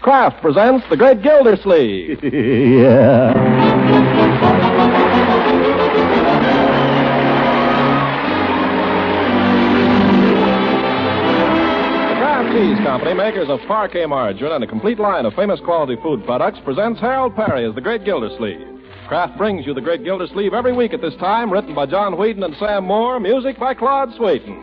Kraft presents The Great Gildersleeve. Yeah. Cheese Company, makers of Parquet margarine and a complete line of famous quality food products, presents Harold Perry as the Great Gildersleeve. Kraft brings you the Great Gildersleeve every week at this time, written by John Whedon and Sam Moore, music by Claude Swaiten.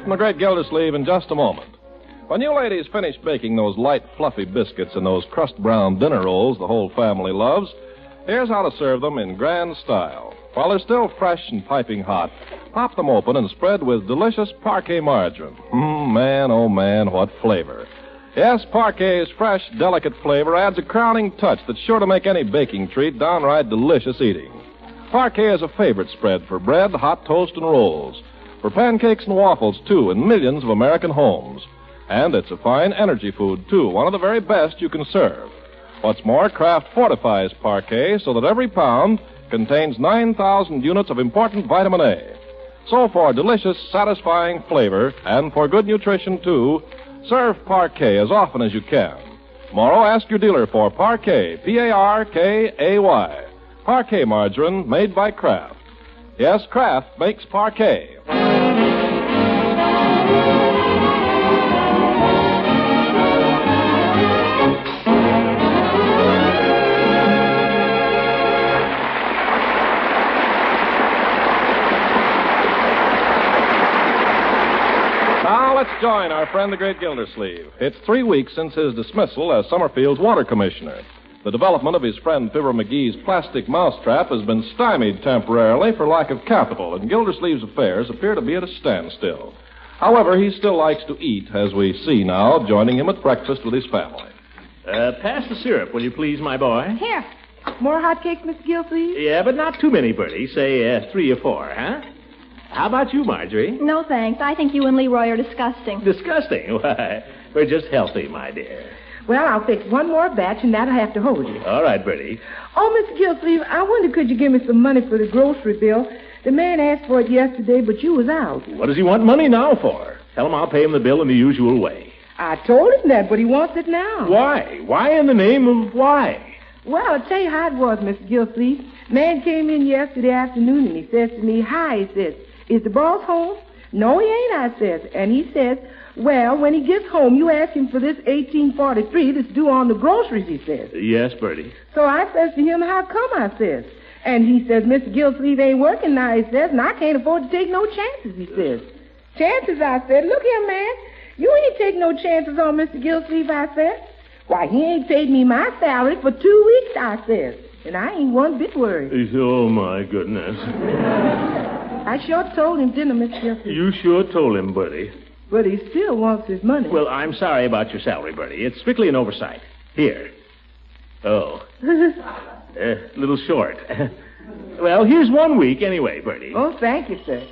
From the Great Gildersleeve in just a moment. When you ladies finish baking those light, fluffy biscuits and those crust-brown dinner rolls the whole family loves, here's how to serve them in grand style. While they're still fresh and piping hot, pop them open and spread with delicious Parquet margarine. Man, oh man, what flavor. Yes, Parquet's fresh, delicate flavor adds a crowning touch that's sure to make any baking treat downright delicious eating. Parquet is a favorite spread for bread, hot toast, and rolls. For pancakes and waffles, too, in millions of American homes. And it's a fine energy food, too, one of the very best you can serve. What's more, Kraft fortifies Parquet so that every pound contains 9,000 units of important vitamin A. So for delicious, satisfying flavor, and for good nutrition, too, serve Parquet as often as you can. Tomorrow, ask your dealer for Parquet, P-A-R-K-A-Y. Parquet margarine made by Kraft. Yes, Kraft makes Parquet. Now let's join our friend the Great Gildersleeve. It's 3 weeks since his dismissal as Summerfield's water commissioner. The development of his friend Fibber McGee's plastic mousetrap has been stymied temporarily for lack of capital, and Gildersleeve's affairs appear to be at a standstill. However, he still likes to eat, as we see now, joining him at breakfast with his family. Pass the syrup, will you please, my boy? Here. More hotcakes, Mr. Gildersleeve? Yeah, but not too many, Bertie. Say 3 or 4, huh? How about you, Marjorie? No, thanks. I think you and Leroy are disgusting. Disgusting? Why, we're just healthy, my dear. Well, I'll fix one more batch, and that'll have to hold you. All right, Bertie. Oh, Mr. Gildersleeve, I wonder could you give me some money for the grocery bill? The man asked for it yesterday, but you was out. What does he want money now for? Tell him I'll pay him the bill in the usual way. I told him that, but he wants it now. Why? Why in the name of why? Well, I'll tell you how it was, Mr. Gildersleeve. Man came in yesterday afternoon, and he says to me, "Hi," he says, "is the boss home?" "No, he ain't," I says. And he says, "Well, when he gets home, you ask him for this 1843 that's due on the groceries," he says. Yes, Bertie. So I says to him, "How come?" I says. And he says, "Mr. Gildersleeve ain't working now," he says, "and I can't afford to take no chances," he says. "Chances?" I said. "Look here, man. You ain't take no chances on Mr. Gildersleeve," I said. "Why, he ain't paid me my salary for 2 weeks," I says. And I ain't one bit worried. Oh, my goodness. I sure told him, didn't I, Mr. Gildersleeve? You sure told him, Bertie. But he still wants his money. Well, I'm sorry about your salary, Bertie. It's strictly an oversight. Here. Oh. Little short. Well, here's 1 week anyway, Bertie. Oh, thank you, sir.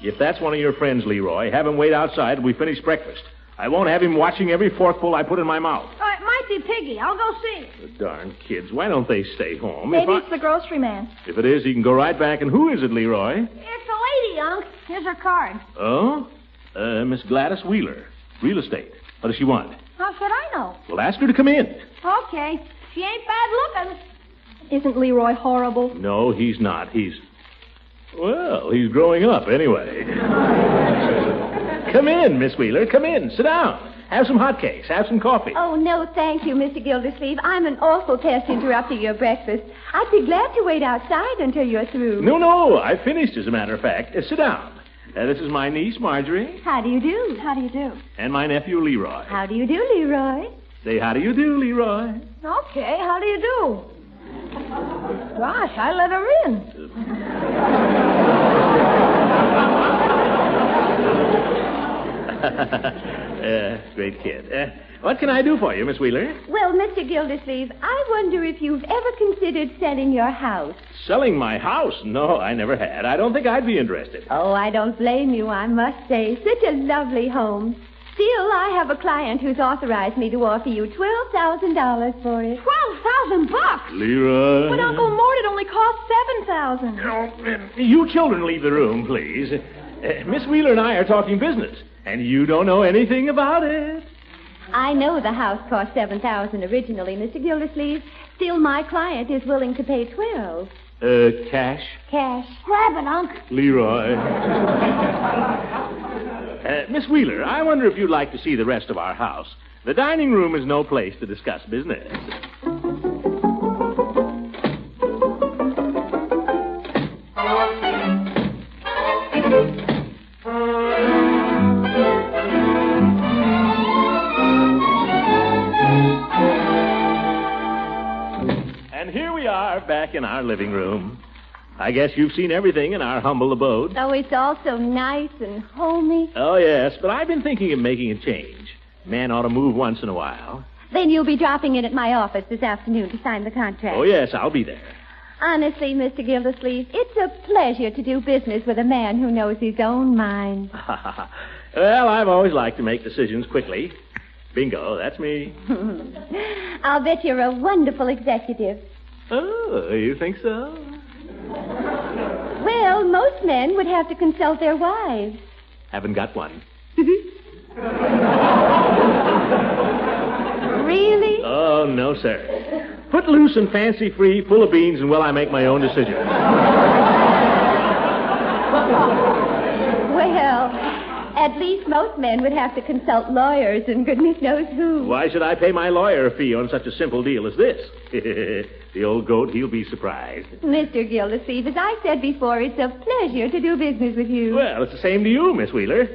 If that's one of your friends, Leroy, have him wait outside till we finish breakfast. I won't have him watching every forkful I put in my mouth. Oh, it might be Piggy. I'll go see. The darn kids. Why don't they stay home? Maybe it's the grocery man. If it is, he can go right back. And who is it, Leroy? It's a lady, Unc. Here's her card. Oh? Miss Gladys Wheeler. Real estate. What does she want? How should I know? Well, ask her to come in. Okay. She ain't bad looking. Isn't Leroy horrible? No, he's not. He's growing up anyway. Come in, Miss Wheeler. Come in. Sit down. Have some hotcakes. Have some coffee. Oh, no, thank you, Mr. Gildersleeve. I'm an awful pest interrupting your breakfast. I'd be glad to wait outside until you're through. No, I finished, as a matter of fact. Sit down. This is my niece, Marjorie. How do you do? How do you do? And my nephew, Leroy. How do you do, Leroy? Say, how do you do, Leroy? Okay, how do you do? Gosh, I let her in. Great kid. What can I do for you, Miss Wheeler? Well, Well, Mr. Gildersleeve, I wonder if you've ever considered selling your house. Selling my house? No, I never had. I don't think I'd be interested. Oh, I don't blame you, I must say. Such a lovely home. Still, I have a client who's authorized me to offer you $12,000 for it. $12,000? Leroy. But Uncle Mort, it only cost $7,000. You children leave the room, please. Miss Wheeler and I are talking business, and you don't know anything about it. I know the house cost $7,000 originally, Mr. Gildersleeve. Still, my client is willing to pay $12,000. Cash? Cash. Grab it, Unc. Leroy. Miss Wheeler, I wonder if you'd like to see the rest of our house. The dining room is no place to discuss business. And here we are back in our living room. I guess you've seen everything in our humble abode. Oh, it's all so nice and homey. Oh, yes, but I've been thinking of making a change. Man ought to move once in a while. Then you'll be dropping in at my office this afternoon to sign the contract. Oh, yes, I'll be there. Honestly, Mr. Gildersleeve, it's a pleasure to do business with a man who knows his own mind. Well, I've always liked to make decisions quickly. Bingo, that's me. I'll bet you're a wonderful executive. Oh, you think so? Well, most men would have to consult their wives. Haven't got one. Really? Oh, no, sir. Footloose and fancy-free, full of beans, and will I make my own decision? Well, at least most men would have to consult lawyers and goodness knows who. Why should I pay my lawyer a fee on such a simple deal as this? The old goat, he'll be surprised. Mr. Gildersleeve, as I said before, it's a pleasure to do business with you. Well, it's the same to you, Miss Wheeler.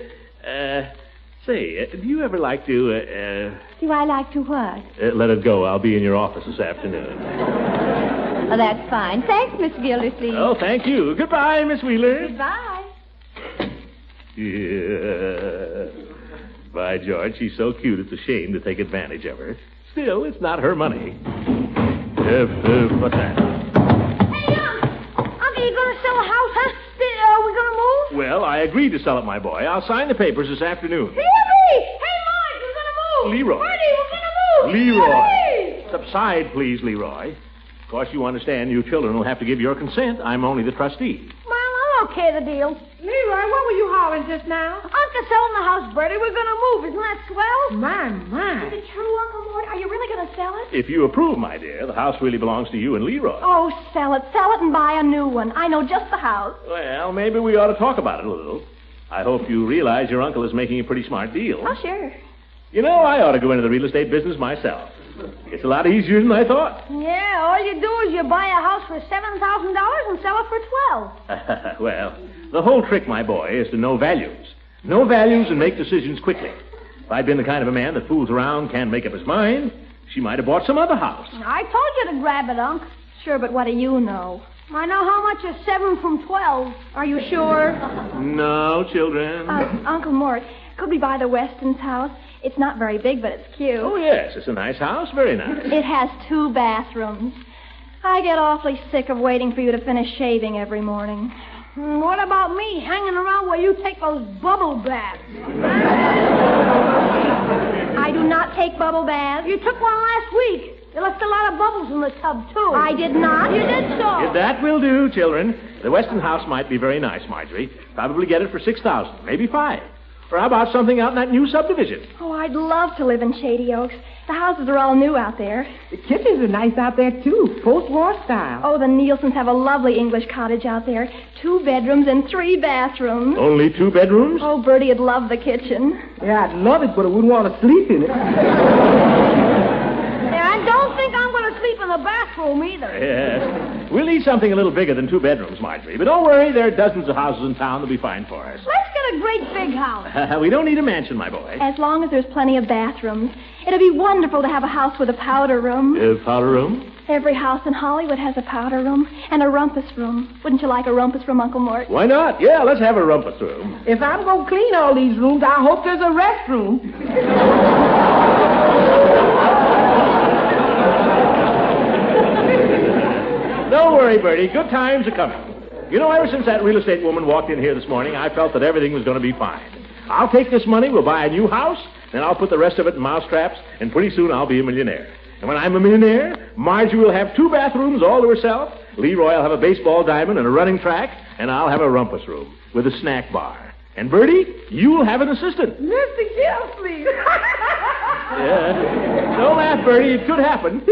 Say, do you ever like to, Do I like to what? let it go. I'll be in your office this afternoon. Oh, that's fine. Thanks, Miss Gildersleeve. Oh, thank you. Goodbye, Miss Wheeler. Goodbye. Yeah. By George, she's so cute it's a shame to take advantage of her. Still, it's not her money. What's that? Hey, Uncle, you going to sell a house, huh? Are we going to move? Well, I agreed to sell it, my boy. I'll sign the papers this afternoon. Hey, Marge, we're going to move. Leroy. Marty, we're going to move. Leroy. Hey. Subside, please, Leroy. Of course, you understand you children will have to give your consent. I'm only the trustee. Well, I'll okay the deal. Leroy, what were you hollering just now? Uncle's selling the house, Bertie. We're going to move. Isn't that swell? My. Is it true, Uncle Mort? Are you really going to sell it? If you approve, my dear, the house really belongs to you and Leroy. Oh, sell it. Sell it and buy a new one. I know just the house. Well, maybe we ought to talk about it a little. I hope you realize your uncle is making a pretty smart deal. Oh, sure. You know, I ought to go into the real estate business myself. It's a lot easier than I thought. Yeah, all you do is you buy a house for $7,000 and sell it for $12,000. Well, the whole trick, my boy, is to know values. Know values and make decisions quickly. If I'd been the kind of a man that fools around, can't make up his mind, she might have bought some other house. I told you to grab it, Unc. Sure, but what do you know? I know how much is 7 from 12. Are you sure? No, children. Uncle Mort, could we buy the Weston's house? It's not very big, but it's cute. Oh, yes, it's a nice house. Very nice. It has 2 bathrooms. I get awfully sick of waiting for you to finish shaving every morning. What about me hanging around where you take those bubble baths? I do not take bubble baths. You took one last week. You left a lot of bubbles in the tub, too. I did not. You did so. That will do, children. The Weston house might be very nice, Marjorie. Probably get it for $6,000, maybe $5,000. Or how about something out in that new subdivision? Oh, I'd love to live in Shady Oaks. The houses are all new out there. The kitchens are nice out there, too. Post-war style. Oh, the Nielsens have a lovely English cottage out there. 2 bedrooms and 3 bathrooms. Only 2 bedrooms? Oh, Bertie would love the kitchen. Yeah, I'd love it, but I wouldn't want to sleep in it. Yeah, I don't think I'm going to sleep in the bathroom either. Yes. We'll need something a little bigger than 2 bedrooms, Marjorie. But don't worry, there are dozens of houses in town that'll be fine for us. Let's get a great big house. We don't need a mansion, my boy. As long as there's plenty of bathrooms. It'd be wonderful to have a house with a powder room. Powder room? Every house in Hollywood has a powder room and a rumpus room. Wouldn't you like a rumpus room, Uncle Mort? Why not? Yeah, let's have a rumpus room. If I'm going to clean all these rooms, I hope there's a restroom. don't worry, Bertie. Good times are coming. You know, ever since that real estate woman walked in here this morning, I felt that everything was going to be fine. I'll take this money, we'll buy a new house, then I'll put the rest of it in mousetraps, and pretty soon I'll be a millionaire. And when I'm a millionaire, Margie will have 2 bathrooms all to herself, Leroy will have a baseball diamond and a running track, and I'll have a rumpus room with a snack bar. And Bertie, you'll have an assistant. Mr. Gildersleeve. Yeah. Don't laugh, Bertie. It could happen.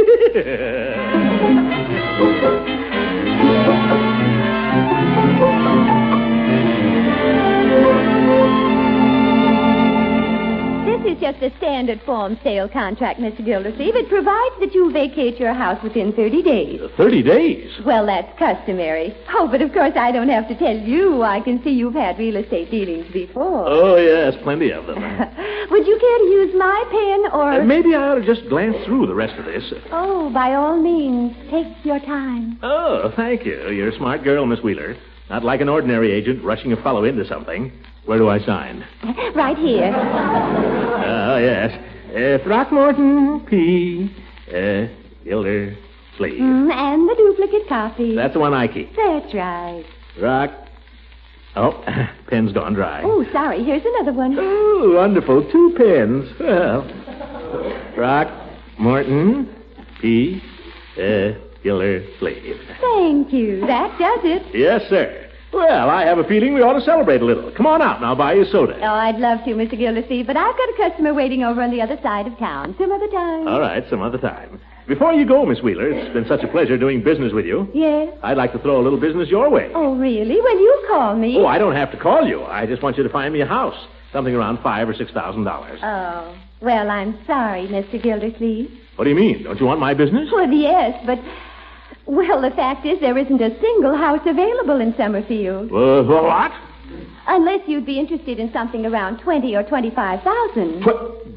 This is just a standard form sale contract, Mr. Gildersleeve. It provides that you vacate your house within 30 days. 30 days? Well, that's customary. Oh, but of course I don't have to tell you. I can see you've had real estate dealings before. Oh, yes, plenty of them. Would you care to use my pen or... Maybe I ought to just glance through the rest of this. Oh, by all means. Take your time. Oh, thank you. You're a smart girl, Miss Wheeler. Not like an ordinary agent rushing a fellow into something. Where do I sign? Right here. Oh, yes. Throckmorton P. Gildersleeve. And the duplicate copy. That's the one I keep. That's right. Rock. Oh, pen's gone dry. Oh, sorry. Here's another one. Oh, wonderful. 2 pens. Well, Throckmorton P. Gildersleeve. Thank you. That does it. Yes, sir. Well, I have a feeling we ought to celebrate a little. Come on out and I'll buy you a soda. Oh, I'd love to, Mr. Gildersleeve, but I've got a customer waiting over on the other side of town. Some other time. All right, some other time. Before you go, Miss Wheeler, it's been such a pleasure doing business with you. Yes? I'd like to throw a little business your way. Oh, really? Well, you call me. Oh, I don't have to call you. I just want you to find me a house. Something around $5,000 or $6,000. Oh, well, I'm sorry, Mr. Gildersleeve. What do you mean? Don't you want my business? Well, yes, but... Well, the fact is there isn't a single house available in Summerfield. What? Unless you'd be interested in something around 20 or 25,000.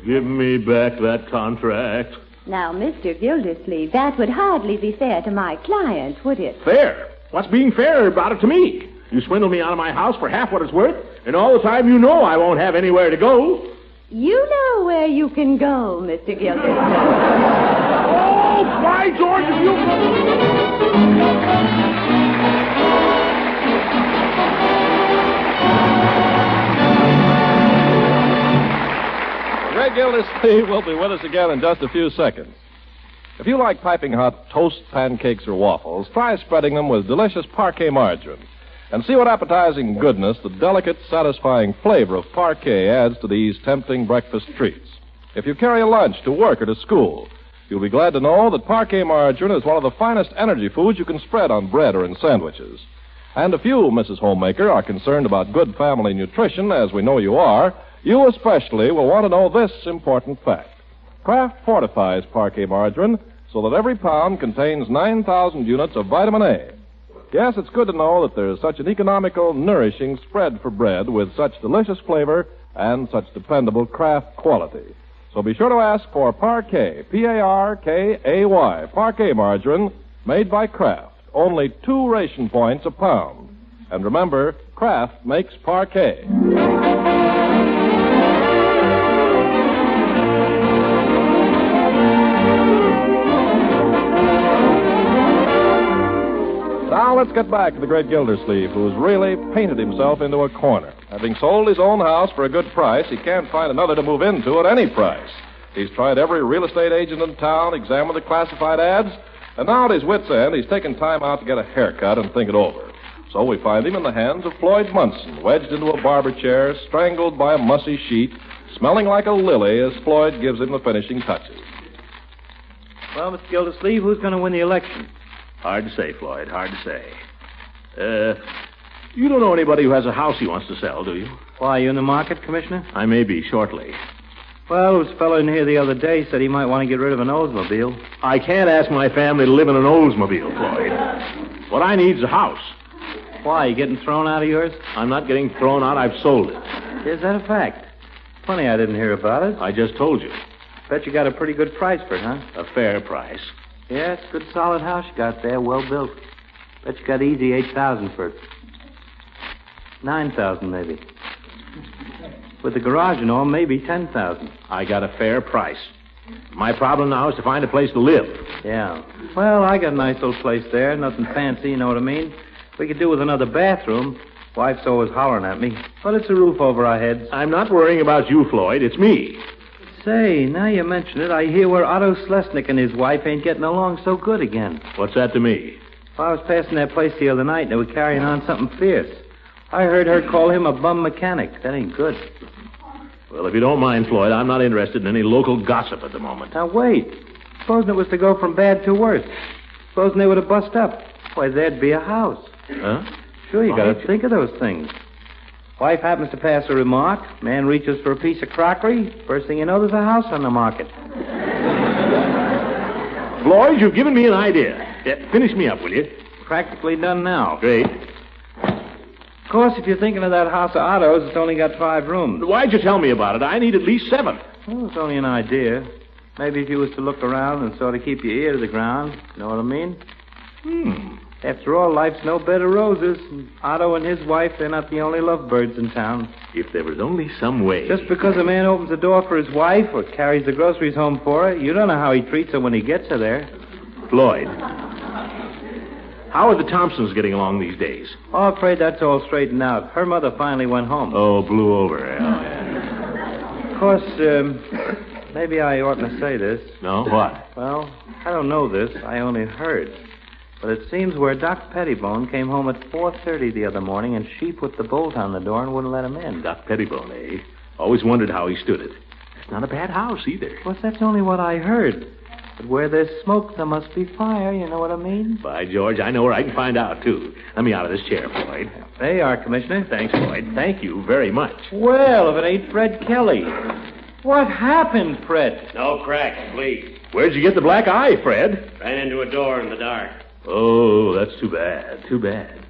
Give me back that contract. Now, Mr. Gildersleeve, that would hardly be fair to my client, would it? Fair? What's being fair about it to me? You swindled me out of my house for half what it's worth, and all the time you know I won't have anywhere to go. You know where you can go, Mr. Gildersleeve. Oh, by George, if you... Greg Gildersleeve will be with us again in just a few seconds. If you like piping hot toast, pancakes, or waffles, try spreading them with delicious Parquet margarine. And see what appetizing goodness the delicate, satisfying flavor of Parquet adds to these tempting breakfast treats. If you carry a lunch to work or to school, you'll be glad to know that Parquet margarine is one of the finest energy foods you can spread on bread or in sandwiches. And if you, Mrs. Homemaker, are concerned about good family nutrition, as we know you are, you especially will want to know this important fact. Kraft fortifies Parquet margarine so that every pound contains 9,000 units of vitamin A. Yes, it's good to know that there's such an economical, nourishing spread for bread with such delicious flavor and such dependable Kraft quality. So be sure to ask for Parquet, P-A-R-K-A-Y, Parquet margarine, made by Kraft. Only 2 ration points a pound. And remember, Kraft makes Parquet. Now let's get back to the great Gildersleeve, who's really painted himself into a corner. Having sold his own house for a good price, he can't find another to move into at any price. He's tried every real estate agent in town, examined the classified ads, and now at his wit's end, he's taken time out to get a haircut and think it over. So we find him in the hands of Floyd Munson, wedged into a barber chair, strangled by a mussy sheet, smelling like a lily as Floyd gives him the finishing touches. Well, Mr. Gildersleeve, who's going to win the election? Hard to say, Floyd, hard to say. You don't know anybody who has a house he wants to sell, do you? Why, you in the market, Commissioner? I may be shortly. Well, this fellow in here the other day said he might want to get rid of an Oldsmobile. I can't ask my family to live in an Oldsmobile, Floyd. What I need is a house. Why, you getting thrown out of yours? I'm not getting thrown out. I've sold it. Is that a fact? Funny I didn't hear about it. I just told you. Bet you got a pretty good price for it, huh? A fair price. Yeah, it's a good solid house you got there, well built. Bet you got easy 8,000 for it. 9,000 maybe. With the garage and all, maybe 10,000. I got a fair price. My problem now is to find a place to live. Yeah. Well, I got a nice little place there. Nothing fancy, you know what I mean? We could do with another bathroom. Wife's always hollering at me. But it's a roof over our heads. I'm not worrying about you, Floyd. It's me. Say, now you mention it, I hear where Otto Schlesnick and his wife ain't getting along so good again. What's that to me? Well, I was passing that place the other night, and they were carrying on something fierce. I heard her call him a bum mechanic. That ain't good. Well, if you don't mind, Floyd, I'm not interested in any local gossip at the moment. Now, wait. Supposing it was to go from bad to worse. Supposing they would have bust up. Why, there'd be a house. Huh? Sure, you gotta think of those things. Wife happens to pass a remark. Man reaches for a piece of crockery. First thing you know, there's a house on the market. Floyd, you've given me an idea. Finish me up, will you? Practically done now. Great. Of course, if you're thinking of that house of Otto's, it's only got 5 rooms. Why'd you tell me about it? I need at least 7. Well, it's only an idea. Maybe if you was to look around and sort of keep your ear to the ground. You know what I mean? After all, life's no bed of roses. And Otto and his wife, they're not the only lovebirds in town. If there was only some way. Just because a man opens the door for his wife or carries the groceries home for her, you don't know how he treats her when he gets her there. Floyd, how are the Thompsons getting along these days? Oh, I'm afraid that's all straightened out. Her mother finally went home. Oh, blew over. Of course, maybe I oughtn't to say this. No? What? Well, I don't know this. I only heard. But it seems where Doc Pettibone came home at 4:30 the other morning, and she put the bolt on the door and wouldn't let him in. Doc Pettibone, eh? Always wondered how he stood it. It's not a bad house, either. Well, that's only what I heard. But where there's smoke, there must be fire, you know what I mean? By George, I know where I can find out, too. Let me out of this chair, Floyd. There you are, Commissioner. Thanks, Floyd. Thank you very much. Well, if it ain't Fred Kelly. What happened, Fred? No crack, please. Where'd you get the black eye, Fred? Ran into a door in the dark. Oh, that's too bad. Too bad.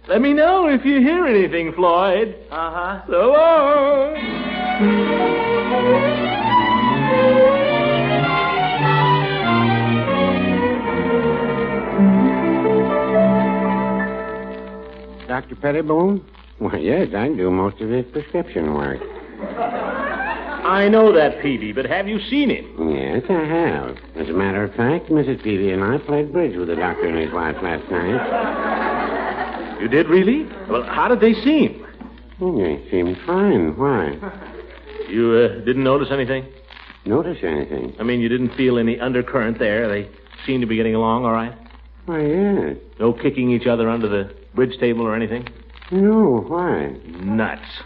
Let me know if you hear anything, Floyd. Uh-huh. So long. Dr. Pettibone? Well, yes, I do most of his prescription work. I know that, Peavy, but have you seen him? Yes, I have. As a matter of fact, Mrs. Peavy and I played bridge with the doctor and his wife last night. You did, really? Well, how did they seem? Well, they seemed fine. Why? You didn't notice anything? Notice anything? I mean, you didn't feel any undercurrent there? They seemed to be getting along all right? Why, yes. No kicking each other under the bridge table or anything? No, why? Nuts.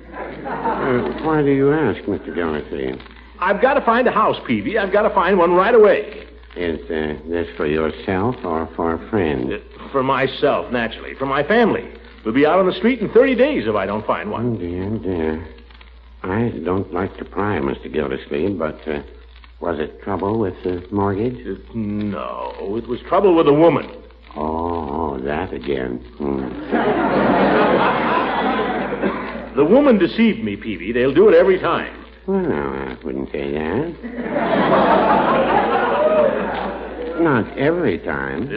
Why do you ask, Mr. Gildersleeve? I've got to find a house, Peavy. I've got to find one right away. Is this for yourself or for a friend? For myself, naturally. For my family. We'll be out on the street in 30 days if I don't find one. Oh, dear. I don't like to pry, Mr. Gildersleeve, but was it trouble with the mortgage? No, it was trouble with a woman. Oh, that again. The woman deceived me, Peavy. They'll do it every time. Well, no, I wouldn't say that. Not every time.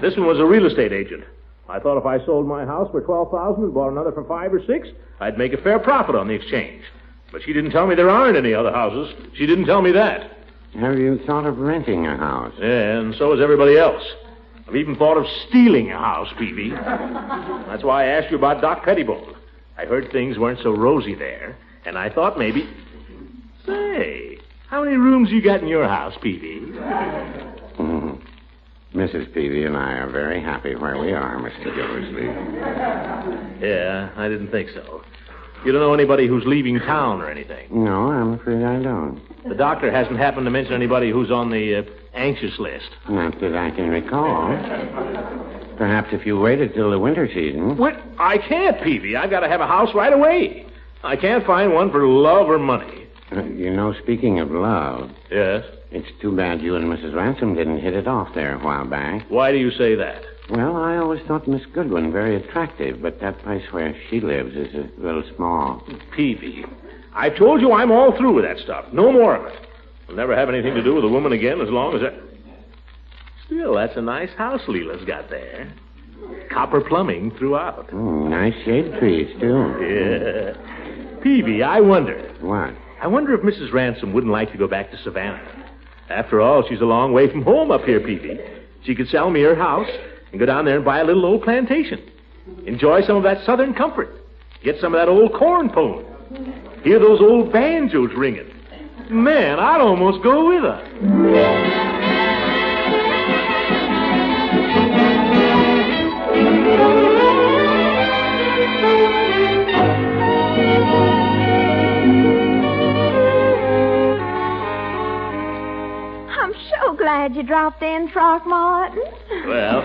This one was a real estate agent. I thought if I sold my house for $12,000 and bought another for $5 or $6, I'd make a fair profit on the exchange. But she didn't tell me there aren't any other houses. She didn't tell me that. Have you thought of renting a house? Yeah, and so has everybody else. I've even thought of stealing a house, Peavy. That's why I asked you about Doc Pettibone. I heard things weren't so rosy there, and I thought maybe... Say, how many rooms you got in your house, Peavy? Mrs. Peavy and I are very happy where we are, Mr. Gildersleeve. Yeah, I didn't think so. You don't know anybody who's leaving town or anything? No, I'm afraid I don't. The doctor hasn't happened to mention anybody who's on the anxious list. Not that I can recall. Perhaps if you waited till the winter season. What? I can't, Peavy. I've got to have a house right away. I can't find one for love or money. You know, speaking of love... Yes? It's too bad you and Mrs. Ransom didn't hit it off there a while back. Why do you say that? Well, I always thought Miss Goodwin very attractive, but that place where she lives is a little small. Peavy, I've told you I'm all through with that stuff. No more of it. I'll never have anything to do with a woman again as long as I... Still, that's a nice house Leela's got there. Copper plumbing throughout. Nice shade trees, too. Yeah. Peavy, I wonder. What? I wonder if Mrs. Ransom wouldn't like to go back to Savannah. After all, she's a long way from home up here, Peavy. She could sell me her house and go down there and buy a little old plantation. Enjoy some of that southern comfort. Get some of that old corn pone. Hear those old banjos ringing. Man, I'd almost go with her. So glad you dropped in, Throckmorton. Well,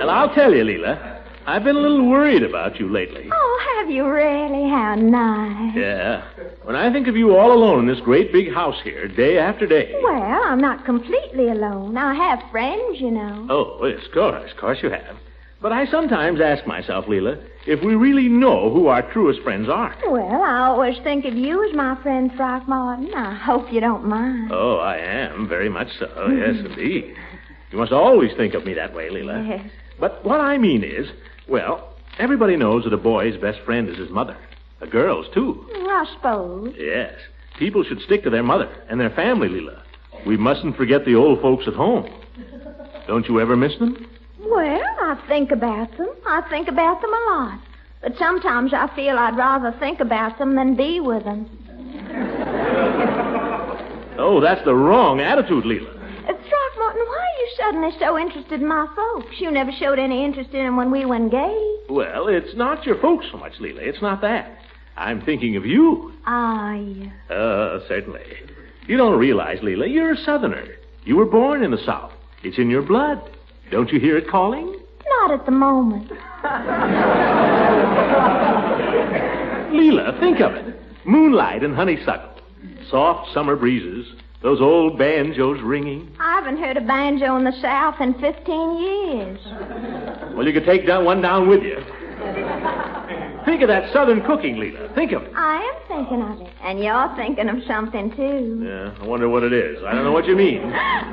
I'll tell you, Leela. I've been a little worried about you lately. Oh, have you really? How nice. Yeah. When I think of you all alone in this great big house here, day after day. Well, I'm not completely alone. I have friends, you know. Oh, yes, of course you have. But I sometimes ask myself, Leela, if we really know who our truest friends are. Well, I always think of you as my friend, Throckmorton. I hope you don't mind. Oh, I am, very much so. Yes, indeed. You must always think of me that way, Leela. Yes. But what I mean is, well, everybody knows that a boy's best friend is his mother. A girl's, too. I suppose. Yes. People should stick to their mother and their family, Leela. We mustn't forget the old folks at home. Don't you ever miss them? Well, I think about them. I think about them a lot. But sometimes I feel I'd rather think about them than be with them. Oh, that's the wrong attitude, Leela. Throckmorton, why are you suddenly so interested in my folks? You never showed any interest in them when we were engaged. Well, it's not your folks so much, Leela. It's not that. I'm thinking of you. Ah, yeah. Certainly. You don't realize, Leela, you're a Southerner. You were born in the South. It's in your blood. Don't you hear it calling? Not at the moment. Leela, think of it. Moonlight and honeysuckle. Soft summer breezes. Those old banjos ringing. I haven't heard a banjo in the South in 15 years. Well, you could take one down with you. Think of that Southern cooking, Leela. Think of it. I am thinking of it. And you're thinking of something, too. Yeah, I wonder what it is. I don't know what you mean.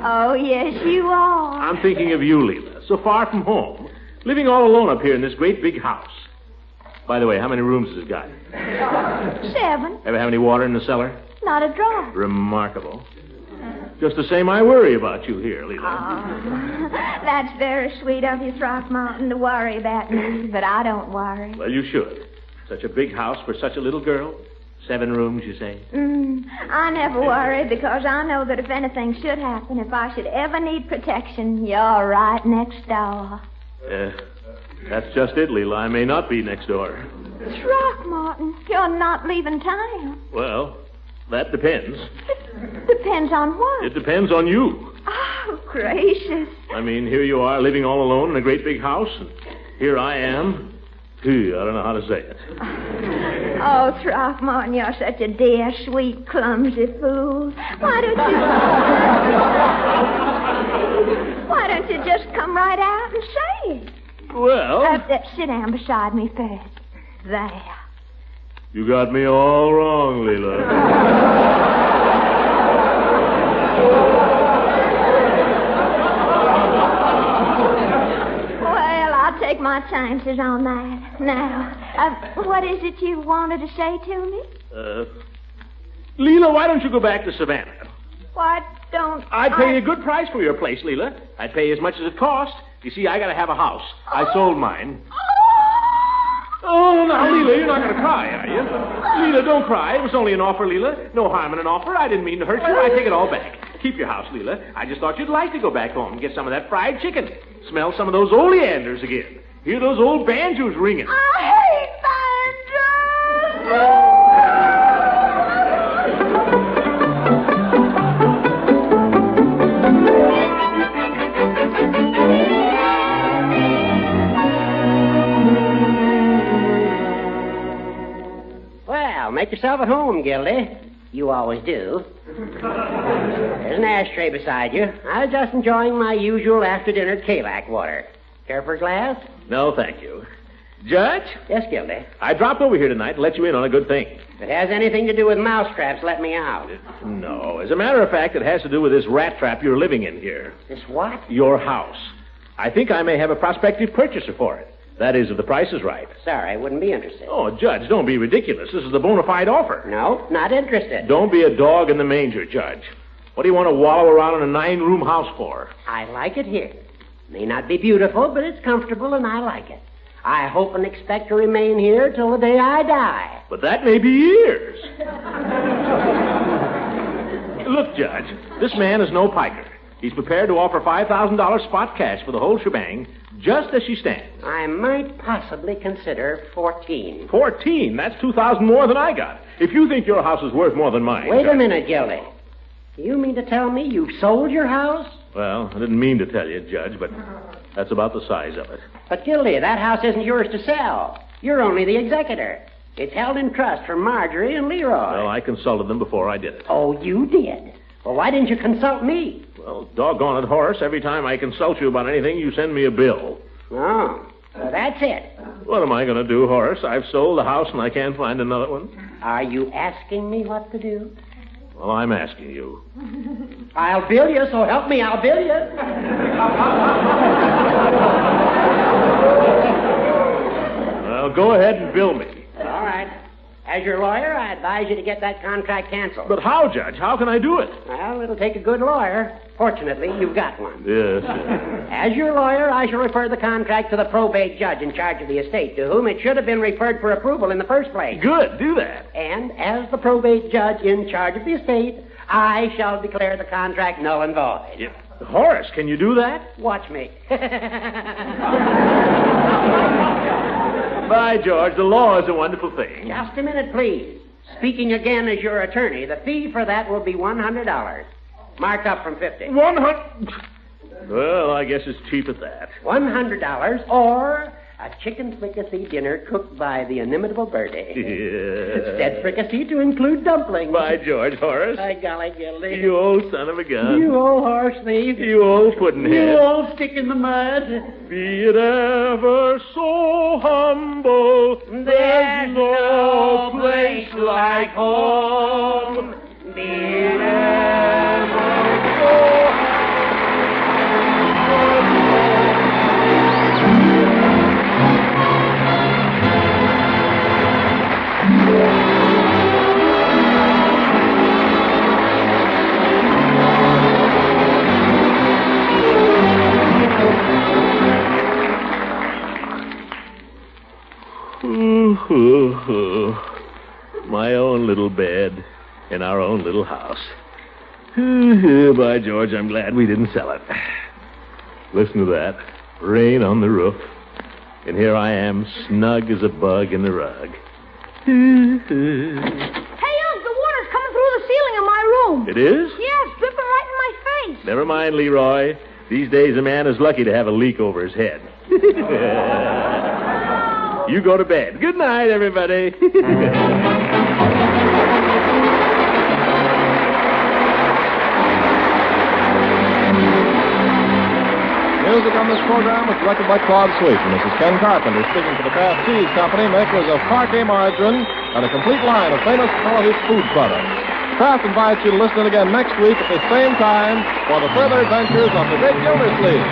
Oh, yes, you are. I'm thinking of you, Leela. So far from home. Living all alone up here in this great big house. By the way, how many rooms has it got? 7. Ever have any water in the cellar? Not a drop. Remarkable. Just the same, I worry about you here, Leela. Oh, that's very sweet of you, Throckmorton, to worry about me, but I don't worry. Well, you should. Such a big house for such a little girl. 7 rooms, you say? I never worry because I know that if anything should happen, if I should ever need protection, you're right next door. That's just it, Leela. I may not be next door. Throckmorton, you're not leaving town. Well, that depends. Depends on what? It depends on you. Oh, gracious. I mean, here you are living all alone in a great big house, and here I am. I don't know how to say it. Oh, Throckmorton, you're such a dear, sweet, clumsy fool. Why don't you just come right out and say it? Well... sit down beside me first. There. You got me all wrong, Leela. Take my chances on that. Now, what is it you wanted to say to me? Leela, why don't you go back to Savannah? Why don't I'd pay you a good price for your place, Leela. I'd pay as much as it cost. You see, I gotta have a house. I sold mine. Oh, now, Leela, you're not gonna cry, are you? Leela, don't cry. It was only an offer, Leela. No harm in an offer. I didn't mean to hurt you. I take it all back. Keep your house, Leela. I just thought you'd like to go back home and get some of that fried chicken. Smell some of those oleanders again. Hear those old banjos ringing. I hate banjos! Well, make yourself at home, Gildy. You always do. There's an ashtray beside you. I was just enjoying my usual after-dinner Kalak water. Care for a glass? No, thank you. Judge? Yes, Gildy. I dropped over here tonight to let you in on a good thing. If it has anything to do with mousetraps, let me out. No. As a matter of fact, it has to do with this rat trap you're living in here. This what? Your house. I think I may have a prospective purchaser for it. That is, if the price is right. Sorry, I wouldn't be interested. Oh, Judge, don't be ridiculous. This is a bona fide offer. No, not interested. Don't be a dog in the manger, Judge. What do you want to wallow around in a 9-room house for? I like it here. May not be beautiful, but it's comfortable and I like it. I hope and expect to remain here till the day I die. But that may be years. Look, Judge, this man is no piker. He's prepared to offer $5,000 spot cash for the whole shebang, just as she stands. I might possibly consider 14. 14? That's $2,000 more than I got. If you think your house is worth more than mine... Wait Judge. a minute, Gildy. You mean to tell me you've sold your house? Well, I didn't mean to tell you, Judge, but that's about the size of it. But, Gildy, that house isn't yours to sell. You're only the executor. It's held in trust for Marjorie and Leroy. Well, I consulted them before I did it. Oh, you did? Well, why didn't you consult me? Well, doggone it, Horace. Every time I consult you about anything, you send me a bill. Oh, well, that's it. What am I going to do, Horace? I've sold the house and I can't find another one. Are you asking me what to do? Well, I'm asking you. I'll bill you, so help me, I'll bill you. Well, go ahead and bill me. All right. As your lawyer, I advise you to get that contract canceled. But how, Judge? How can I do it? Well, it'll take a good lawyer. Fortunately, you've got one. Yes. As your lawyer, I shall refer the contract to the probate judge in charge of the estate, to whom it should have been referred for approval in the first place. Good. Do that. And as the probate judge in charge of the estate, I shall declare the contract null and void. Yeah. Horace, can you do that? Watch me. By George, the law is a wonderful thing. Just a minute, please. Speaking again as your attorney, the fee for that will be $100. Marked up from 50. 100. Well, I guess it's cheap at that. $100 or a chicken fricassee dinner cooked by the inimitable Birdie. Yeah. Said fricassee to include dumplings. By George, Horace. By golly, Gildy. You old son of a gun. You old horse thief. You old puddinhead. You old stick in the mud. Be it ever so humble, There's no place like home. Be it ever so my own little bed in our own little house. By George, I'm glad we didn't sell it. Listen to that. Rain on the roof. And here I am, snug as a bug in the rug. Hey, Unc, the water's coming through the ceiling of my room. It is? Yeah, it's dripping right in my face. Never mind, Leroy. These days a man is lucky to have a leak over his head. You go to bed. Good night, everybody. Music on this program was directed by Claude Sweet, and this is Ken Carpenter speaking for the Kraft Cheese Company, makers of parquet margarine and a complete line of famous quality food products. Kraft invites you to listen in again next week at the same time for the further adventures of the great Gildersleeve.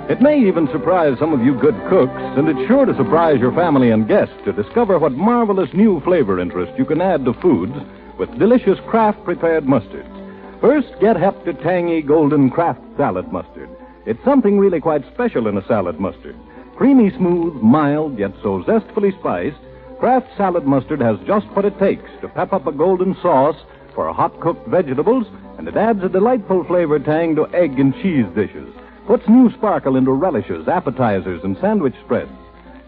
It may even surprise some of you good cooks, and it's sure to surprise your family and guests to discover what marvelous new flavor interest you can add to foods with delicious Kraft prepared mustards. First, get hep to tangy golden Kraft salad mustard. It's something really quite special in a salad mustard. Creamy smooth, mild, yet so zestfully spiced, Kraft salad mustard has just what it takes to pep up a golden sauce for hot-cooked vegetables, and it adds a delightful flavor tang to egg and cheese dishes. Puts new sparkle into relishes, appetizers, and sandwich spreads.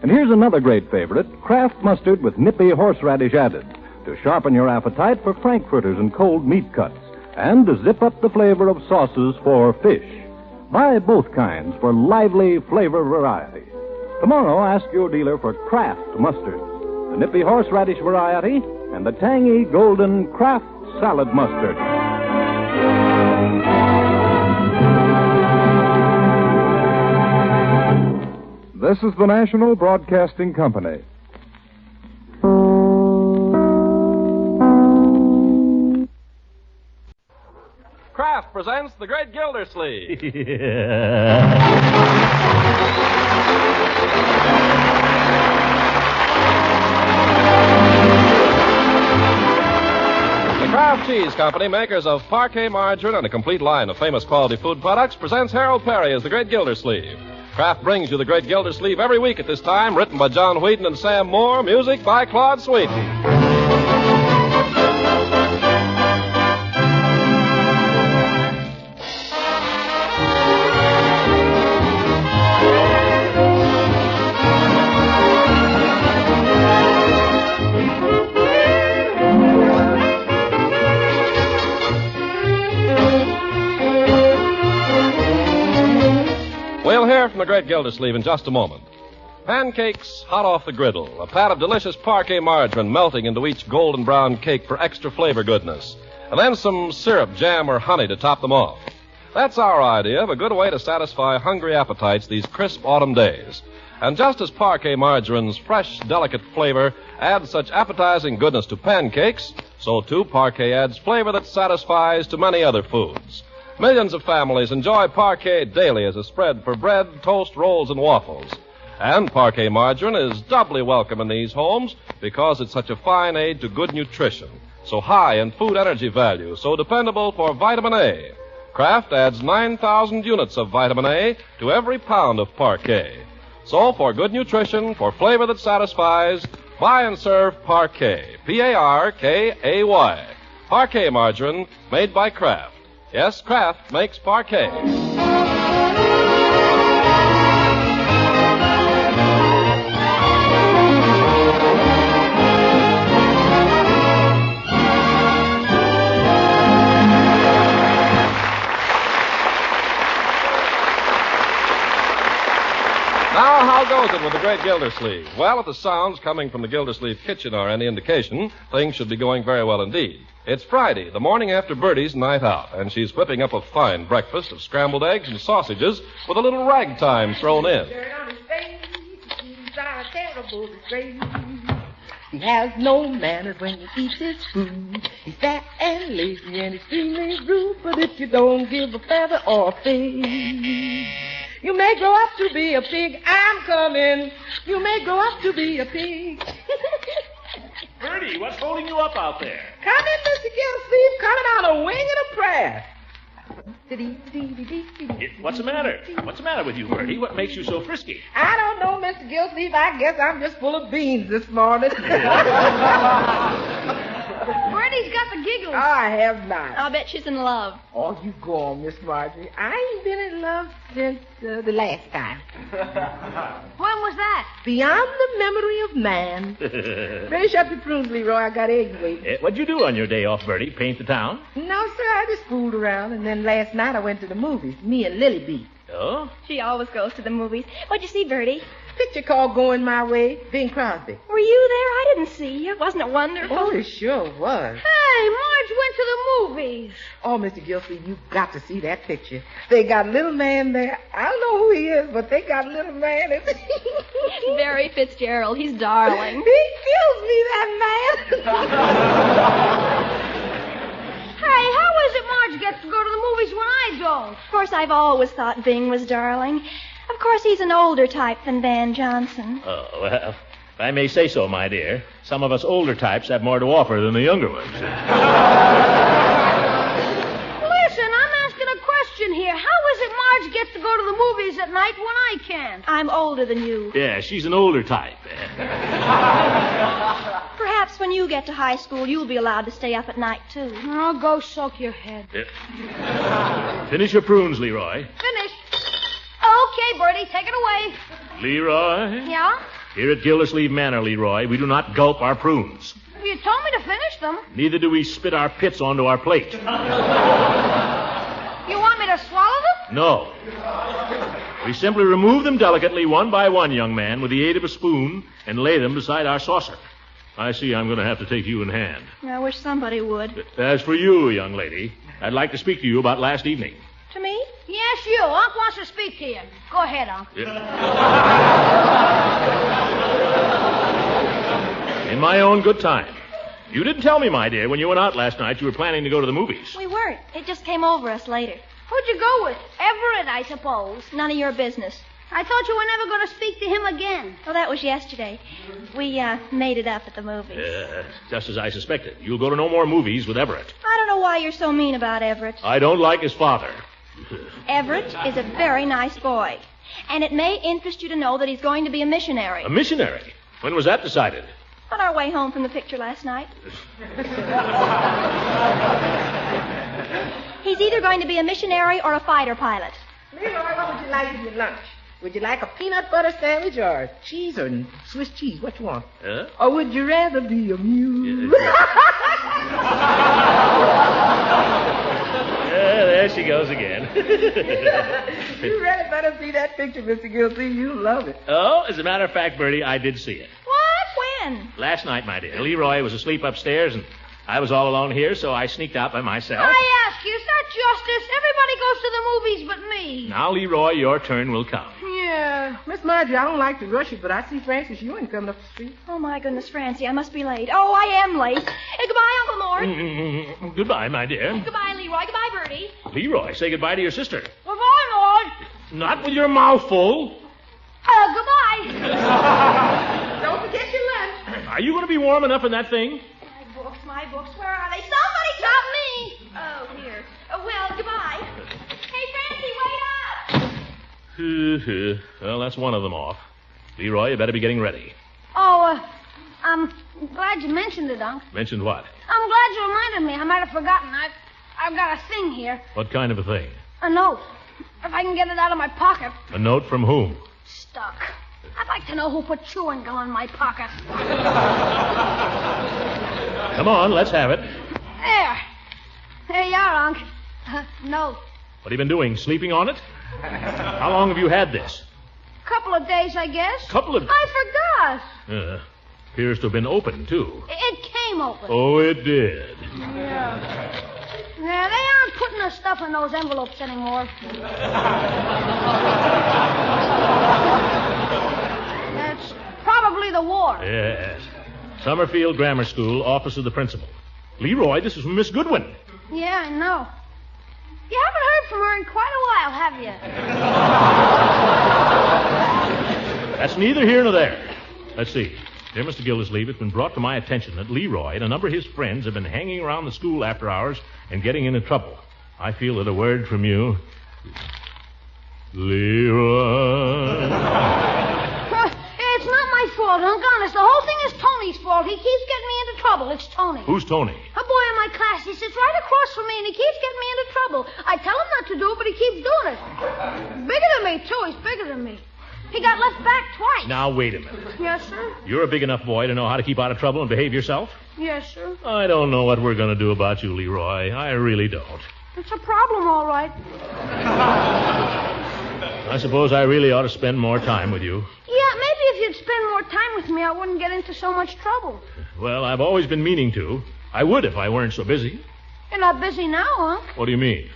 And here's another great favorite, Kraft mustard with nippy horseradish added to sharpen your appetite for frankfurters and cold meat cuts, and to zip up the flavor of sauces for fish. Buy both kinds for lively flavor variety. Tomorrow, ask your dealer for Kraft mustard, the nippy horseradish variety, and the tangy golden Kraft salad mustard. This is the National Broadcasting Company. presents The Great Gildersleeve. The Kraft Cheese Company, makers of Parquet margarine and a complete line of famous quality food products, presents Harold Perry as The Great Gildersleeve. Kraft brings you The Great Gildersleeve every week at this time, written by John Whedon and Sam Moore, music by Claude Sweeten. We'll hear from the Great Gildersleeve in just a moment. Pancakes hot off the griddle, a pat of delicious Parquet margarine melting into each golden brown cake for extra flavor goodness, and then some syrup, jam, or honey to top them off. That's our idea of a good way to satisfy hungry appetites these crisp autumn days. And just as Parquet margarine's fresh, delicate flavor adds such appetizing goodness to pancakes, so too Parquet adds flavor that satisfies to many other foods. Millions of families enjoy Parquet daily as a spread for bread, toast, rolls, and waffles. And Parquet margarine is doubly welcome in these homes because it's such a fine aid to good nutrition, so high in food energy value, so dependable for vitamin A. Kraft adds 9,000 units of vitamin A to every pound of Parquet. So for good nutrition, for flavor that satisfies, buy and serve Parquet. Parkay. Parquet margarine made by Kraft. Yes, Kraft makes Parquet. Now, how goes it with the Great Gildersleeve? Well, if the sounds coming from the Gildersleeve kitchen are any indication, things should be going very well indeed. It's Friday, the morning after Bertie's night out, and she's whipping up a fine breakfast of scrambled eggs and sausages with a little ragtime thrown in. He has no manners when he eats his food. He's fat and lazy and extremely rude, but if you don't give a feather or a fig, you may grow up to be a pig. I'm coming. You may grow up to be a pig. Bertie, what's holding you up out there? Come in, Mr. Gildersleeve, coming on a wing and a prayer. What's the matter? What's the matter with you, Bertie? What makes you so frisky? I don't know, Mr. Gildersleeve. I guess I'm just full of beans this morning. Bertie's got the giggles. I have not. I'll bet she's in love. Oh, you go on, Miss Marjorie. I ain't been in love since the last time. When was that? Beyond the memory of man. Finish up your prunes, Leroy. I got eggs waiting. What'd you do on your day off, Bertie? Paint the town? No, sir. I just fooled around, and then last night I went to the movies. Me and Lily B. Oh? She always goes to the movies. What'd you see, Bertie? Picture called Going My Way, Bing Crosby. Were you there? I didn't see you. Wasn't it wonderful? Oh, it sure was. Hey, Marge went to the movies. Oh, Mr. Gildersleeve, you've got to see that picture. They got little man there. I don't know who he is, but they got little man. Barry Fitzgerald. He's darling. He kills me, that man. Hey, how is it Marge gets to go to the movies when I don't? Of course, I've always thought Bing was darling. Of course, he's an older type than Van Johnson. Oh, well, if I may say so, my dear, some of us older types have more to offer than the younger ones. Listen, I'm asking a question here. How is it Marge gets to go to the movies at night when I can't? I'm older than you. Yeah, she's an older type. Perhaps when you get to high school, you'll be allowed to stay up at night, too. Oh, go soak your head. Finish your prunes, Leroy. Finish. Okay, Bertie, take it away. Leroy? Yeah? Here at Gildersleeve Manor, Leroy, we do not gulp our prunes. You told me to finish them. Neither do we spit our pits onto our plate. You want me to swallow them? No. We simply remove them delicately, one by one, young man, with the aid of a spoon, and lay them beside our saucer. I see I'm going to have to take you in hand. I wish somebody would. As for you, young lady, I'd like to speak to you about last evening. To me? Yes, you. Unc wants to speak to you. Go ahead, Unc. In my own good time. You didn't tell me, my dear, when you went out last night you were planning to go to the movies. We weren't. It just came over us later. Who'd you go with? Everett, I suppose. None of your business. I thought you were never going to speak to him again. Well, that was yesterday. We made it up at the movies. Just as I suspected. You'll go to no more movies with Everett. I don't know why you're so mean about Everett. I don't like his father. Everett is a very nice boy. And it may interest you to know that he's going to be a missionary. A missionary? When was that decided? On our way home from the picture last night. He's either going to be a missionary or a fighter pilot. Leroy, what would you like for your lunch? Would you like a peanut butter sandwich or cheese or Swiss cheese? What you want? Huh? Or would you rather be a mule? There she goes again. You really better see that picture, Mr. Gildersleeve. You'll love it. Oh, as a matter of fact, Bertie, I did see it. What? When? Last night, my dear. Leroy was asleep upstairs, and I was all alone here, so I sneaked out by myself. I ask you, is that justice? Everybody goes to the movies but me. Now, Leroy, your turn will come. Yeah. Miss Marjorie, I don't like to rush you, but I see Francis Ewing coming up the street. Oh, my goodness, Francie, I must be late. Oh, I am late. Goodbye, Uncle Mort. Goodbye, my dear. Goodbye, Leroy. Goodbye, Bertie. Leroy, say goodbye to your sister. Goodbye, Maud. Not with your mouth full. Goodbye. Don't forget your lunch. Are you going to be warm enough in that thing? My books, where are they? Somebody Not me. Oh, here. Well, goodbye. Hey, Francie, wait up. Well, that's one of them off. Leroy, you better be getting ready. Oh, I'm glad you mentioned it, Unc. Mentioned what? I'm glad you reminded me. I might have forgotten. I've got a thing here. What kind of a thing? A note. If I can get it out of my pocket. A note from whom? Stuck. I'd like to know who put chewing gum in my pocket. Come on, let's have it. There you are, Unc. Note. What have you been doing? Sleeping on it? How long have you had this? Couple of days, I guess. Couple of... I forgot. Appears to have been open, too. It came open. Oh, it did. Yeah. Yeah, they aren't putting the stuff in those envelopes anymore. That's probably the war. Yes. Summerfield Grammar School, office of the principal. Leroy, this is from Miss Goodwin. Yeah, I know. You haven't heard from her in quite a while, have you? That's neither here nor there. Let's see. Dear Mr. Gildersleeve, it's been brought to my attention that Leroy and a number of his friends have been hanging around the school after hours and getting into trouble. I feel that a word from you... Leroy... It's not my fault, Unc. Honest, the whole thing is Tony's fault. He keeps getting me into trouble. It's Tony. Who's Tony? A boy in my class. He sits right across from me, and he keeps getting me into trouble. I tell him not to do it, but he keeps doing it. Bigger than me, too. He's bigger than me. He got left back twice. Now, wait a minute. Yes, sir? You're a big enough boy to know how to keep out of trouble and behave yourself? Yes, sir. I don't know what we're going to do about you, Leroy. I really don't. It's a problem, all right. I suppose I really ought to spend more time with you. Yeah, maybe if you'd spend more time with me, I wouldn't get into so much trouble. Well, I've always been meaning to. I would if I weren't so busy. You're not busy now, Unc. What do you mean?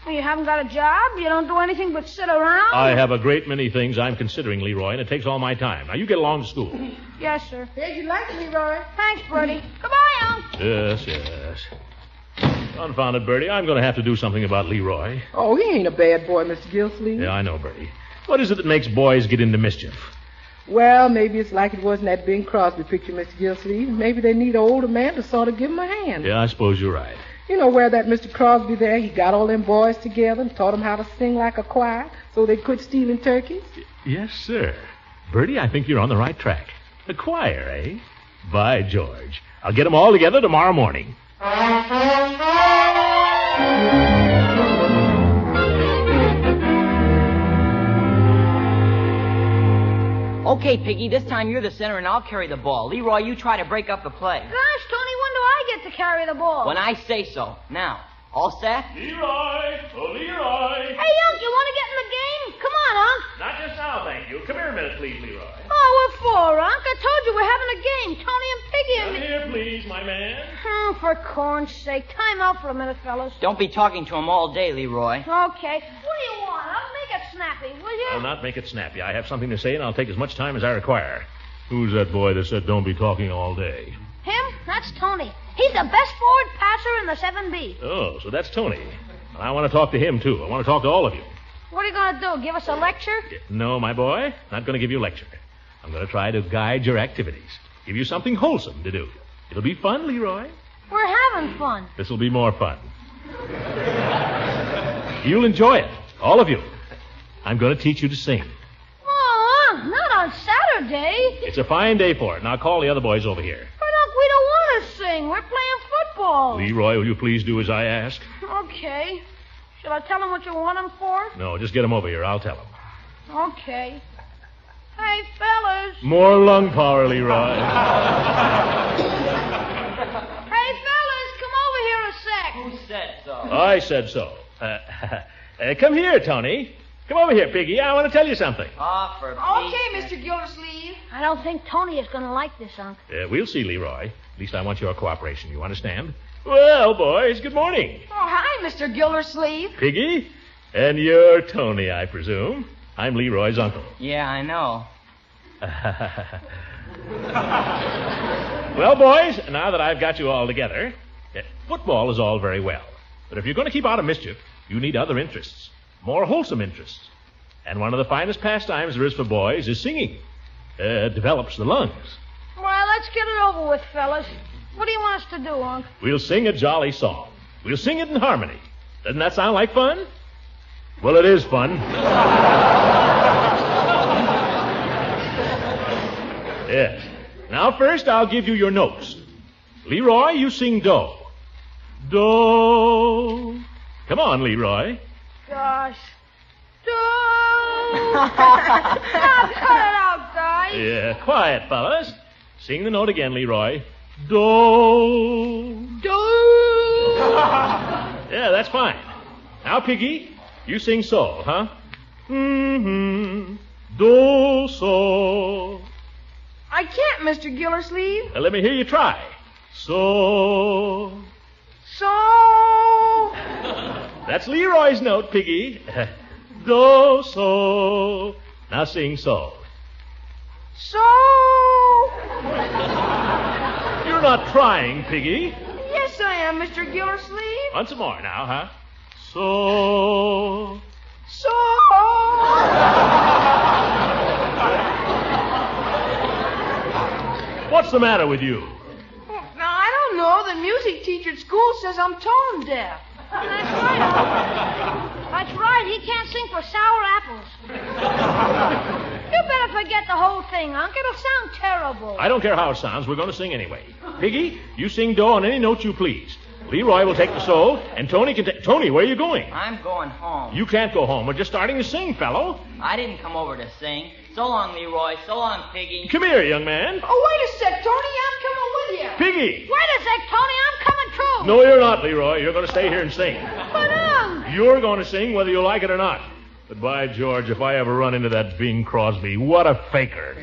You haven't got a job? You don't do anything but sit around? I have a great many things I'm considering, Leroy, and it takes all my time. Now, you get along to school. Yes, sir. Here's your lunch, Leroy. Thanks, Bertie. Goodbye, Unc. Yes, yes. Confound it, Bertie. I'm going to have to do something about Leroy. Oh, he ain't a bad boy, Mr. Gildersleeve. Yeah, I know, Bertie. What is it that makes boys get into mischief? Well, maybe it's like it was in that Bing Crosby picture, Mr. Gildersleeve. Maybe they need an older man to sort of give them a hand. Yeah, I suppose you're right. You know where that Mr. Crosby there, he got all them boys together and taught them how to sing like a choir so they quit stealing turkeys? Yes, sir. Bertie, I think you're on the right track. The choir, eh? By George. I'll get them all together tomorrow morning. Okay, Piggy, this time you're the center and I'll carry the ball. Leroy, you try to break up the play. Gosh, Tony, when do I get to carry the ball? When I say so. Now, all set? Leroy! Oh, Leroy! Hey, Unc, you want to get in the game? Come on, Unc. Not just now, thank you. Come here a minute, please, Leroy. Oh, what for, Unc? I told you we're having a game. Tony and Piggy and Come me. here, please, my man. Oh, for corn's sake. Time out for a minute, fellas. Don't be talking to him all day, Leroy. Okay. What do you want, Unc? Make it snappy, will you? I'll not make it snappy. I have something to say, and I'll take as much time as I require. Who's that boy that said don't be talking all day? Him? That's Tony. He's the best forward passer in the 7B. Oh, so that's Tony. Well, I want to talk to him, too. I want to talk to all of you. What are you going to do, give us a lecture? No, my boy. Not going to give you a lecture. I'm going to try to guide your activities. Give you something wholesome to do. It'll be fun, Leroy. We're having fun. This will be more fun. You'll enjoy it. All of you. I'm going to teach you to sing. Oh, not on Saturday. It's a fine day for it, and I'll call the other boys over here. But, Unc, we don't want to sing. We're playing football. Leroy, will you please do as I ask? Okay. Shall I tell them what you want them for? No, just get them over here. I'll tell them. Okay. Hey, fellas. More lung power, Leroy. Hey, fellas, come over here a sec. Who said so? I said so. Come here, Tony. Come over here, Piggy. I want to tell you something. Oh, for Okay, Mr. Gildersleeve. I don't think Tony is going to like this, Unc. We'll see, Leroy. At least I want your cooperation. You understand? Well, boys, good morning. Oh, hi, Mr. Gildersleeve. Piggy? And you're Tony, I presume. I'm Leroy's uncle. Yeah, I know. Well, boys, now that I've got you all together, football is all very well. But if you're going to keep out of mischief, you need other interests. More wholesome interests. And one of the finest pastimes there is for boys is singing. Develops the lungs. Well, let's get it over with, fellas. What do you want us to do, Unc? We'll sing a jolly song. We'll sing it in harmony. Doesn't that sound like fun? Well, it is fun. Yes. Now, first, I'll give you your notes. Leroy, you sing do. Do. Come on, Leroy. Gosh. Now, cut it out, guys. Yeah, quiet, fellas. Sing the note again, Leroy. Do. Yeah, that's fine. Now, Piggy, you sing so, huh? Mm-hmm. Do, so. I can't, Mr. Gildersleeve. Let me hear you try. So. That's Leroy's note, Piggy. Do, so. Now sing so. You're not trying, Piggy. Yes, I am, Mr. Gildersleeve. Once more now, huh? So. What's the matter with you? Now, I don't know. The music teacher at school says I'm tone deaf. That's right, Unc. That's right. He can't sing for sour apples. You better forget the whole thing, Unc. It'll sound terrible. I don't care how it sounds. We're going to sing anyway. Piggy, you sing do on any note you please. Leroy will take the sol, and Tony can take... Tony, where are you going? I'm going home. You can't go home. We're just starting to sing, fellow. I didn't come over to sing. So long, Leroy. So long, Piggy. Come here, young man. Oh, wait a sec, Tony. I'm coming with you. Piggy! Wait a sec, Tony. I'm coming too. No, you're not, Leroy. You're going to stay here and sing. But, You're going to sing whether you like it or not. But by George, if I ever run into that Bing Crosby, what a faker.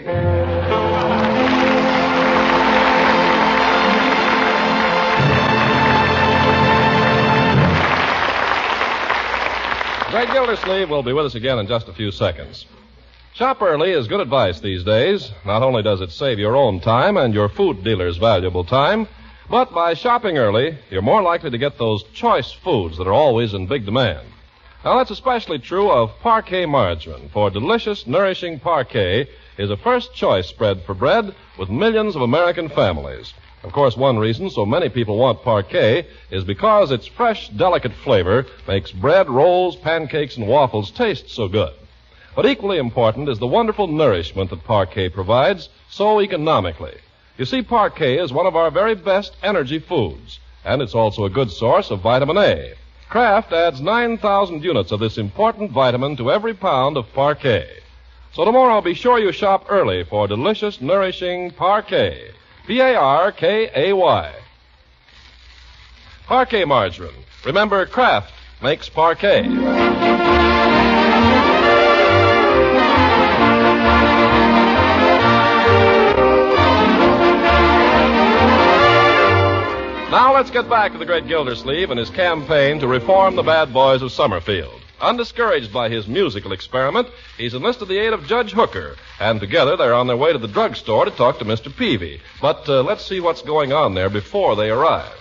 Greg Gildersleeve will be with us again in just a few seconds. Shop early is good advice these days. Not only does it save your own time and your food dealer's valuable time, but by shopping early, you're more likely to get those choice foods that are always in big demand. Now, that's especially true of Parquet margarine, for delicious, nourishing Parquet is a first-choice spread for bread with millions of American families. Of course, one reason so many people want Parquet is because its fresh, delicate flavor makes bread, rolls, pancakes, and waffles taste so good. But equally important is the wonderful nourishment that Parquet provides so economically. You see, Parquet is one of our very best energy foods, and it's also a good source of vitamin A. Kraft adds 9,000 units of this important vitamin to every pound of Parquet. So tomorrow, be sure you shop early for delicious, nourishing Parquet. Parkay. Parquet margarine. Remember, Kraft makes Parquet. Now let's get back to the great Gildersleeve and his campaign to reform the bad boys of Summerfield. Undiscouraged by his musical experiment, he's enlisted the aid of Judge Hooker, and together they're on their way to the drugstore to talk to Mr. Peavy. But let's see what's going on there before they arrive.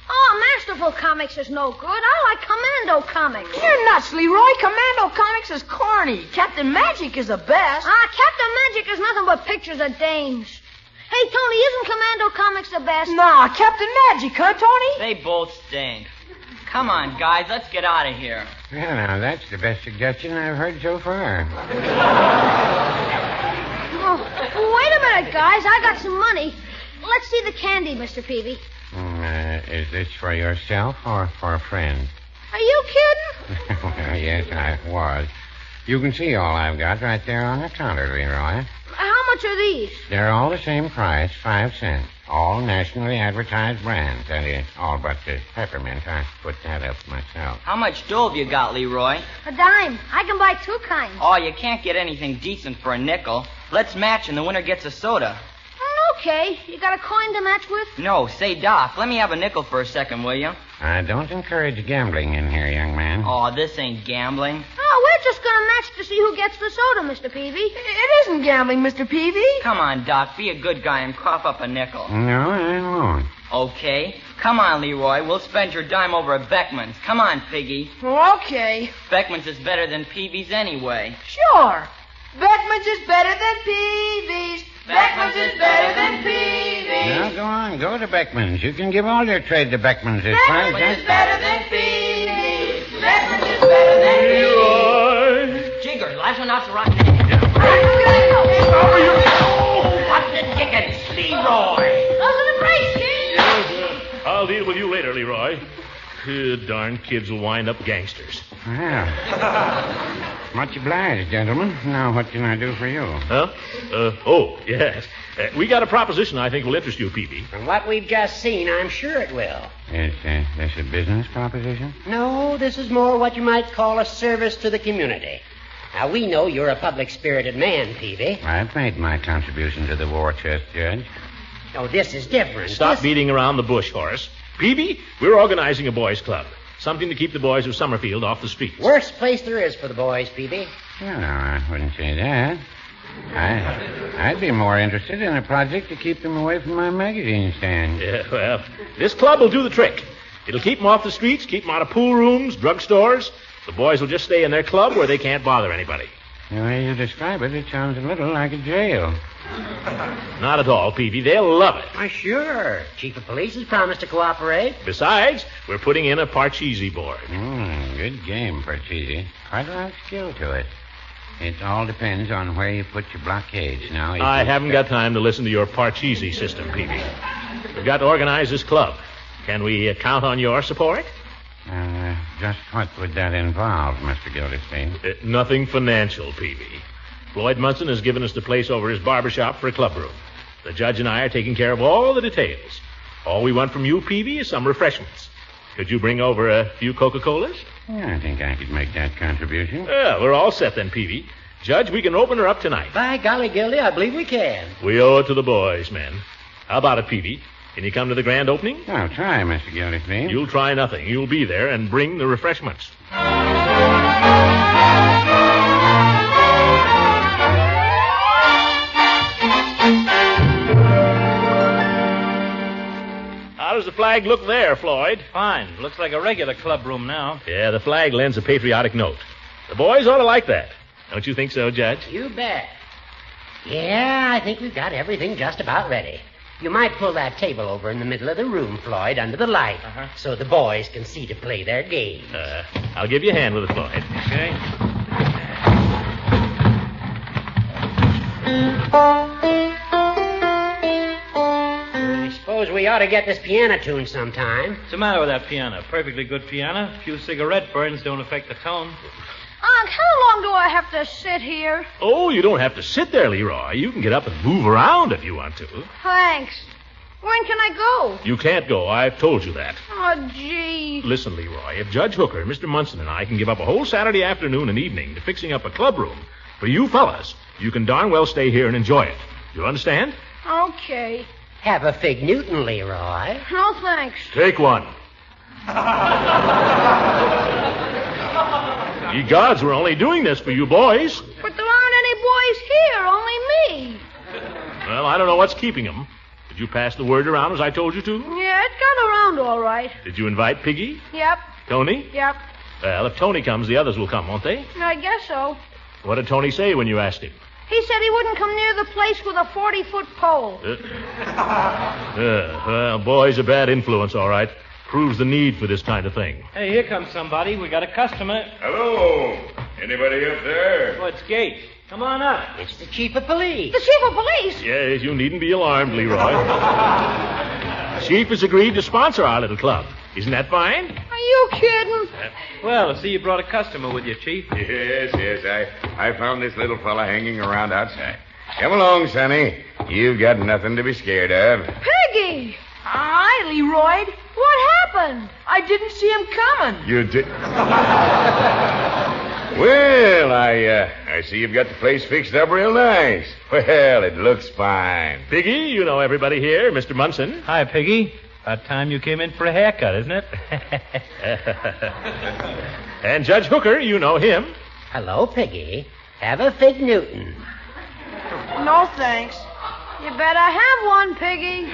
Oh, Masterful Comics is no good. I like Commando Comics. You're nuts, Leroy. Commando Comics is corny. Captain Magic is the best. Captain Magic is nothing but pictures of dames. Hey, Tony, isn't Commando Comics the best? Nah, Captain Magic, huh, Tony? They both stink. Come on, guys, let's get out of here. Well, now, that's the best suggestion I've heard so far. Oh, wait a minute, guys. I got some money. Let's see the candy, Mr. Peavy. Is this for yourself or for a friend? Are you kidding? Well, yes, I was. You can see all I've got right there on the counter, Leroy. How much are these? They're all the same price, 5 cents. All nationally advertised brands. That is, all but the peppermint. I put that up myself. How much dough have you got, Leroy? A dime. I can buy 2 kinds. Oh, you can't get anything decent for a nickel. Let's match and the winner gets a soda. Okay. You got a coin to match with? No, say, Doc, let me have a nickel for a second, will you? I don't encourage gambling in here, young man. Oh, this ain't gambling. Oh, we're just going to match to see who gets the soda, Mr. Peavy. It isn't gambling, Mr. Peavy. Come on, Doc, be a good guy and cough up a nickel. No, I won't. Okay. Come on, Leroy. We'll spend your dime over at Beckman's. Come on, Piggy. Okay. Beckman's is better than Peavy's anyway. Sure. Beckman's is better than Peavy's. Beckman's is better than Peavy's. Now, go on. Go to Beckman's. You can give all your trade to Beckman's this Beckman's price. is better than Peavy's. Beckman's is better than Peavy's. Jigger, last one out's rotten. What the dickens, Leroy? Those are the brakes, kid. Yes, I'll deal with you later, Leroy. Darn kids will wind up gangsters. Well, much obliged, gentlemen. Now, what can I do for you? Huh? Yes. We got a proposition I think will interest you, Peavy. From what we've just seen, I'm sure it will. Is this a business proposition? No, this is more what you might call a service to the community. Now, we know you're a public-spirited man, Peavy. I've made my contribution to the war chest, Judge. Oh, this is different. Stop beating around the bush, Horace. Peavy, we're organizing a boys' club. Something to keep the boys of Summerfield off the streets. Worst place there is for the boys, Peavy. Well, no, I wouldn't say that. I'd be more interested in a project to keep them away from my magazine stand. Yeah, well, this club will do the trick. It'll keep them off the streets, keep them out of pool rooms, drugstores. The boys will just stay in their club where they can't bother anybody. The way you describe it, it sounds a little like a jail. Not at all, Peavy. They'll love it. Why, sure. Chief of Police has promised to cooperate. Besides, we're putting in a Parcheesi board. Good game, Parcheesi. Quite a lot of skill to it. It all depends on where you put your blockades. Now, I haven't got time to listen to your Parcheesi system, Peavy. We've got to organize this club. Can we count on your support? Just what would that involve, Mr. Gildersleeve? Nothing financial, Peavy. Floyd Munson has given us the place over his barbershop for a club room. The judge and I are taking care of all the details. All we want from you, Peavy, is some refreshments. Could you bring over a few Coca-Colas? Yeah, I think I could make that contribution. Yeah, we're all set then, Peavy. Judge, we can open her up tonight. By golly, Gildy, I believe we can. We owe it to the boys, men. How about it, Peavy? Can you come to the grand opening? I'll try, Mr. Gildersleeve. You'll try nothing. You'll be there and bring the refreshments. How does the flag look there, Floyd? Fine. Looks like a regular club room now. Yeah, the flag lends a patriotic note. The boys ought to like that. Don't you think so, Judge? You bet. Yeah, I think we've got everything just about ready. You might pull that table over in the middle of the room, Floyd, under the light, so the boys can see to play their game. I'll give you a hand with it, Floyd. Okay. I suppose we ought to get this piano tuned sometime. What's the matter with that piano? Perfectly good piano. A few cigarette burns don't affect the tone. Unc, how long do I have to sit here? Oh, you don't have to sit there, Leroy. You can get up and move around if you want to. Thanks. When can I go? You can't go. I've told you that. Oh, gee. Listen, Leroy, if Judge Hooker, Mr. Munson, and I can give up a whole Saturday afternoon and evening to fixing up a club room for you fellas, you can darn well stay here and enjoy it. You understand? Okay. Have a fig Newton, Leroy. No, thanks. Take one. Ye gods, we're only doing this for you boys. But there aren't any boys here, only me. Well, I don't know what's keeping them. Did you pass the word around as I told you to? Yeah, it got around all right. Did you invite Piggy? Yep, Tony? yep. Well, if Tony comes, the others will come, won't they? I guess so. What did Tony say when you asked him? He said he wouldn't come near the place with a 40-foot pole. Well, boy's a bad influence, all right. Proves the need for this kind of thing. Hey, here comes somebody. We got a customer. Hello. Anybody up there? Oh, it's Gates. Come on up. It's the chief of police. The chief of police? Yes, you needn't be alarmed, Leroy. Chief has agreed to sponsor our little club. Isn't that fine? Are you kidding? Well, I see you brought a customer with you, Chief. Yes. I found this little fella hanging around outside. Come along, Sonny. You've got nothing to be scared of. Piggy! Hi, Leroy. What happened? I didn't see him coming. You did... Well, I see you've got the place fixed up real nice. Well, it looks fine. Piggy, you know everybody here. Mr. Munson. Hi, Piggy. About time you came in for a haircut, isn't it? And Judge Hooker, you know him. Hello, Piggy. Have a Fig Newton. No, thanks. You better have one, Piggy.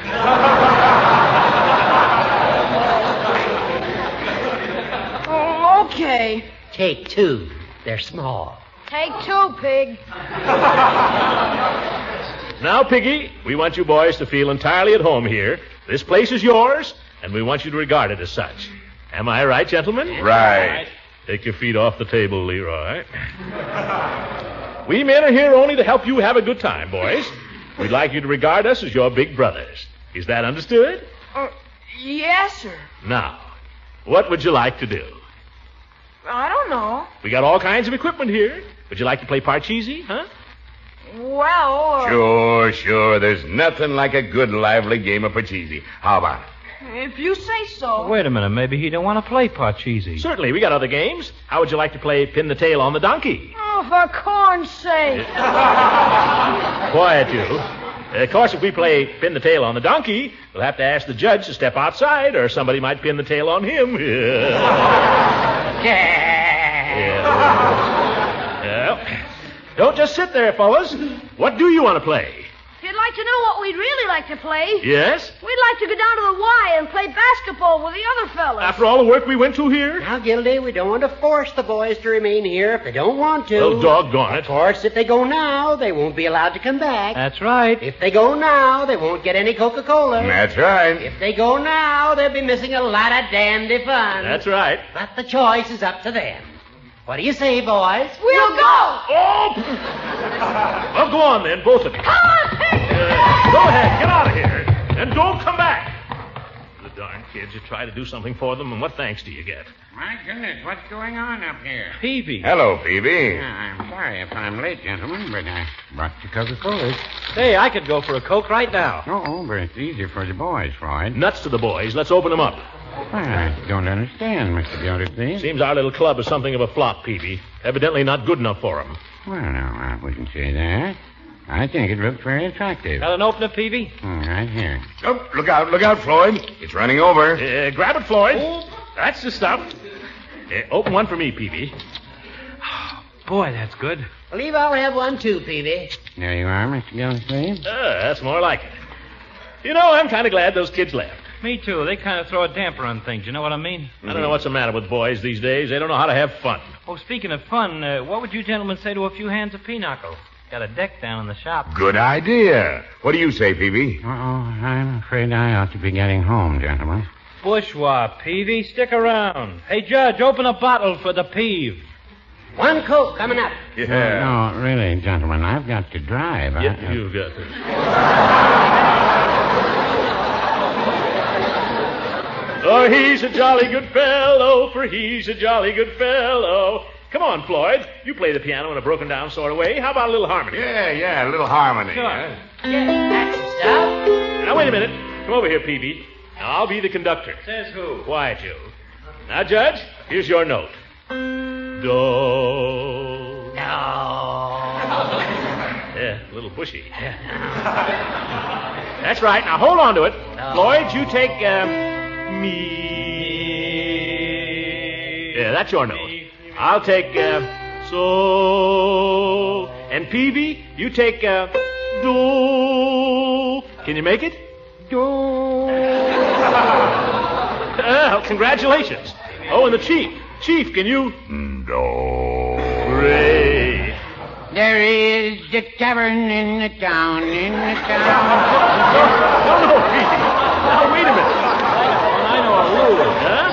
Oh, okay. Take two. They're small. Take two, Pig. Now, Piggy, we want you boys to feel entirely at home here. This place is yours, and we want you to regard it as such. Am I right, gentlemen? Right. Take your feet off the table, Leroy. We men are here only to help you have a good time, boys. We'd like you to regard us as your big brothers. Is that understood? Yes, sir. Now, what would you like to do? I don't know. We got all kinds of equipment here. Would you like to play Parcheesi, huh? Well, Sure. There's nothing like a good, lively game of Parcheesi. How about it? if you say so. Wait a minute. Maybe he don't want to play Parcheesi. Certainly. We got other games. How would you like to play Pin the Tail on the Donkey? Oh, for corn's sake. Quiet, you. Of course, if we play Pin the Tail on the Donkey, we'll have to ask the judge to step outside, or somebody might pin the tail on him. Well, don't just sit there, fellas. What do you want to play? If you'd like to know what we'd really like to play, Yes? we'd like to go down to the Y and play basketball with the other fellas. After all the work we went to here? Now, Gildy, we don't want to force the boys to remain here if they don't want to. Oh, doggone it. Of course, if they go now, they won't be allowed to come back. That's right. If they go now, they won't get any Coca-Cola. That's right. If they go now, they'll be missing a lot of dandy fun. That's right. But the choice is up to them. What do you say, boys? We'll go. Oh! Well, go on then, both of you. Come on, Pig. Go ahead, get out of here, and don't come back. The darn kids, you try to do something for them, and what thanks do you get? My goodness, what's going on up here? Peavy. Hello, Phoebe. I'm sorry if I'm late, gentlemen, but I brought you Coca-Cola. Hey, I could go for a Coke right now. Oh, but it's easier for the boys, Floyd. Nuts to the boys. Let's open them up. Well, I don't understand, Mr. Gildersleeve. Seems our little club is something of a flop, Peavy. Evidently not good enough for them. Well, no, I wouldn't say that. I think it looks very attractive. Got an opener, Peavy? Right here. Oh, look out, Floyd. It's running over. Grab it, Floyd. That's the stuff. Open one for me, Peavy. Boy, that's good. I believe I'll have one too, Peavy. There you are, Mr. Gildersleeve. That's more like it. You know, I'm kind of glad those kids left. Me too. They kind of throw a damper on things. You know what I mean? I don't know what's the matter with boys these days. They don't know how to have fun. Oh, speaking of fun, what would you gentlemen say to a few hands of pinochle? Got a deck down in the shop. Good idea. What do you say, Phoebe? Oh, I'm afraid I ought to be getting home, gentlemen. Bourgeois, Peavy, stick around. Hey, Judge, open a bottle for the peeve. One Coke coming up. Yeah. No, really, gentlemen, I've got to drive. You've got to. Oh, he's a jolly good fellow, for he's a jolly good fellow. Come on, Floyd. You play the piano in a broken-down sort of way. How about a little harmony? Yeah, a little harmony. Sure. Huh? Yeah, that's the stuff. Now, wait a minute. Come over here, Peavy. Now, I'll be the conductor. Says who? Quiet, you. Now, Judge, here's your note. Do. No. Yeah, a little bushy. That's right. Now, hold on to it. Floyd, you take, me. Yeah, that's your note. I'll take sol. And Peavy, you take do. Can you make it? Do. Congratulations. Oh, and the chief. Chief, can you? Do. Great. There is a tavern in the town, No, Peavy. Now, wait a minute. I know a little, huh?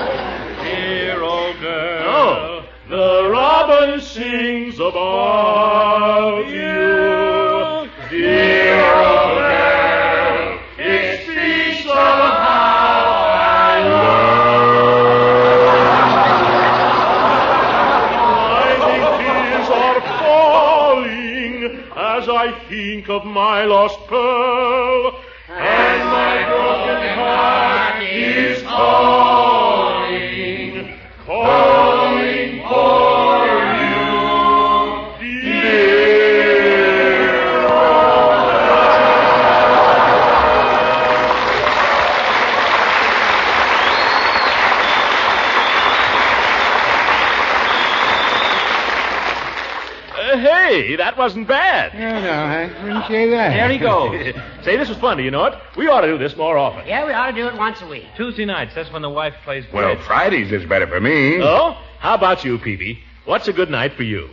Dear old girl, Oh, the robin sings about you. Dear old girl, it speaks of how I love. Blinding tears are falling as I think of my lost pearl, and my broken heart is calling, calling for you, dear old Hey, that wasn't bad. No, I wouldn't say that. There he goes. Say, this is fun, do you know it? We ought to do this more often. Yeah, we ought to do it once a week. Tuesday nights, that's when the wife plays Well, bridge. Fridays is better for me. Oh? How about you, Peavy? What's a good night for you?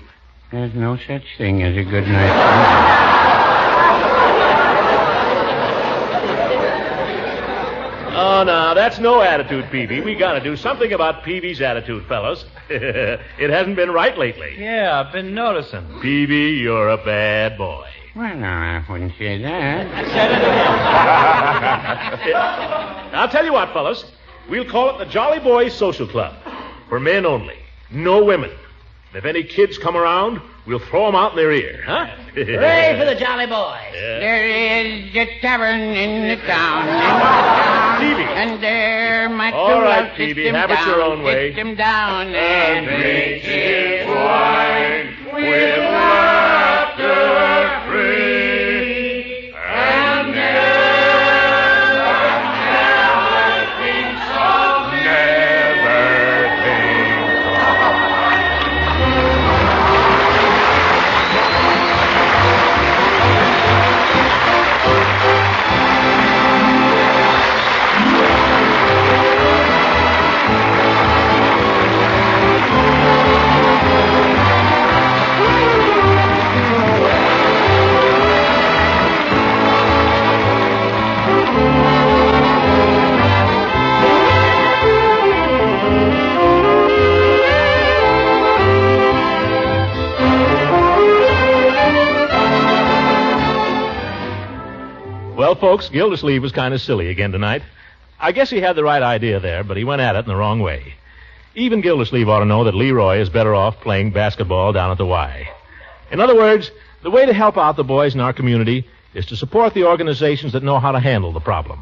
There's no such thing as a good night. Oh, no, that's no attitude, Peavy. We got to do something about Peavy's attitude, fellas. It hasn't been right lately. Yeah, I've been noticing. Peavy, you're a bad boy. Well, no, I wouldn't say that. I'll tell you what, fellas. We'll call it the Jolly Boys Social Club. For men only. No women. And if any kids come around, we'll throw them out in their ear, huh? Hooray for the Jolly Boys. Yeah. There is a tavern in the town, Peavy. and there my true All right, love Peavy, sits him have it your down, own way. sits him down, And drink cheap wine with laughter free. And never thinks of Well, folks, Gildersleeve was kind of silly again tonight. I guess he had the right idea there, but he went at it in the wrong way. Even Gildersleeve ought to know that Leroy is better off playing basketball down at the Y. In other words, the way to help out the boys in our community is to support the organizations that know how to handle the problem.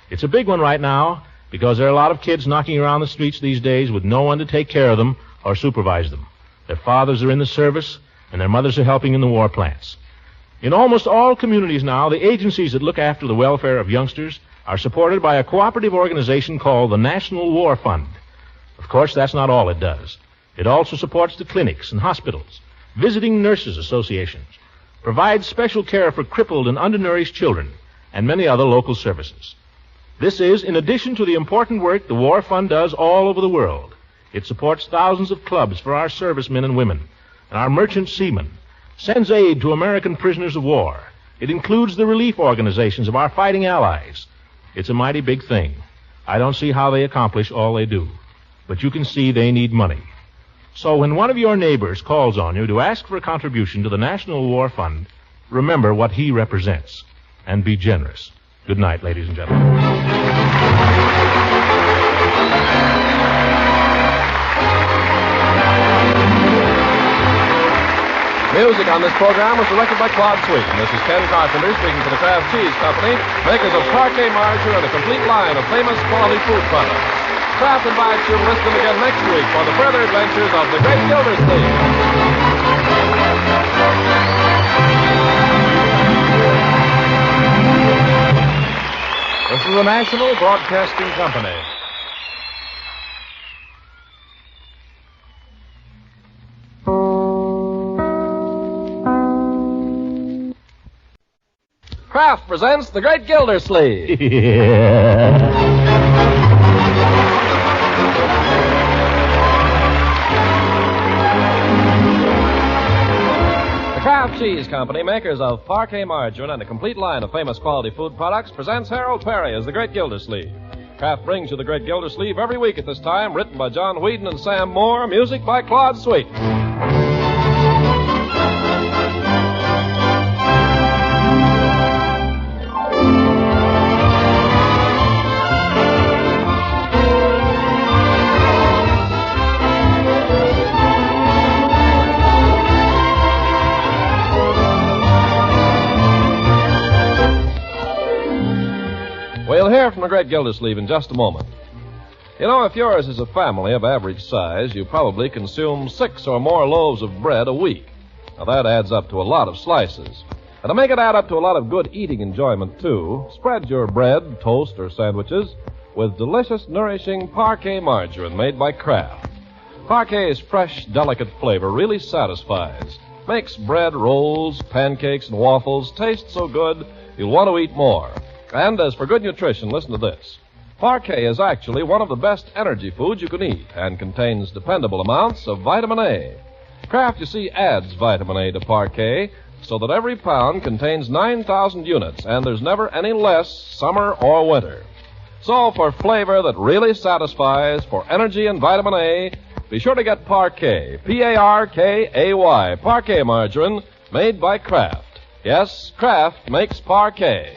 It's a big one right now because there are a lot of kids knocking around the streets these days with no one to take care of them or supervise them. Their fathers are in the service, and their mothers are helping in the war plants. In almost all communities now, the agencies that look after the welfare of youngsters are supported by a cooperative organization called the National War Fund. Of course, that's not all it does. It also supports the clinics and hospitals, visiting nurses associations, provides special care for crippled and undernourished children, and many other local services. This is in addition to the important work the War Fund does all over the world. It supports thousands of clubs for our servicemen and women, and our merchant seamen, sends aid to American prisoners of war. It includes the relief organizations of our fighting allies. It's a mighty big thing. I don't see how they accomplish all they do. But you can see they need money. So when one of your neighbors calls on you to ask for a contribution to the National War Fund, remember what he represents and be generous. Good night, ladies and gentlemen. Music on this program was directed by Claude Sweeten. This is Ken Carpenter speaking for the Kraft Cheese Company, makers of parquet margarine and a complete line of famous quality food products. Kraft invites you to listen again next week for the further adventures of the great Gildersleeve. This is the National Broadcasting Company. Kraft presents The Great Gildersleeve. The Kraft Cheese Company, makers of Parquet margarine and a complete line of famous quality food products, presents Harold Perry as The Great Gildersleeve. Kraft brings you The Great Gildersleeve every week at this time, written by John Whedon and Sam Moore, music by Claude Sweet. We'll hear from the Great Gildersleeve in just a moment. You know, if yours is a family of average size, you probably consume 6 or more loaves of bread a week. Now, that adds up to a lot of slices. And to make it add up to a lot of good eating enjoyment, too, spread your bread, toast, or sandwiches with delicious, nourishing Parquet margarine made by Kraft. Parquet's fresh, delicate flavor really satisfies. Makes bread, rolls, pancakes, and waffles taste so good you'll want to eat more. And as for good nutrition, listen to this. Parquet is actually one of the best energy foods you can eat and contains dependable amounts of vitamin A. Kraft, you see, adds vitamin A to Parquet so that every pound contains 9,000 units, and there's never any less summer or winter. So for flavor that really satisfies, for energy and vitamin A, be sure to get Parquet, P-A-R-K-A-Y, Parquet margarine made by Kraft. Yes, Kraft makes Parquet.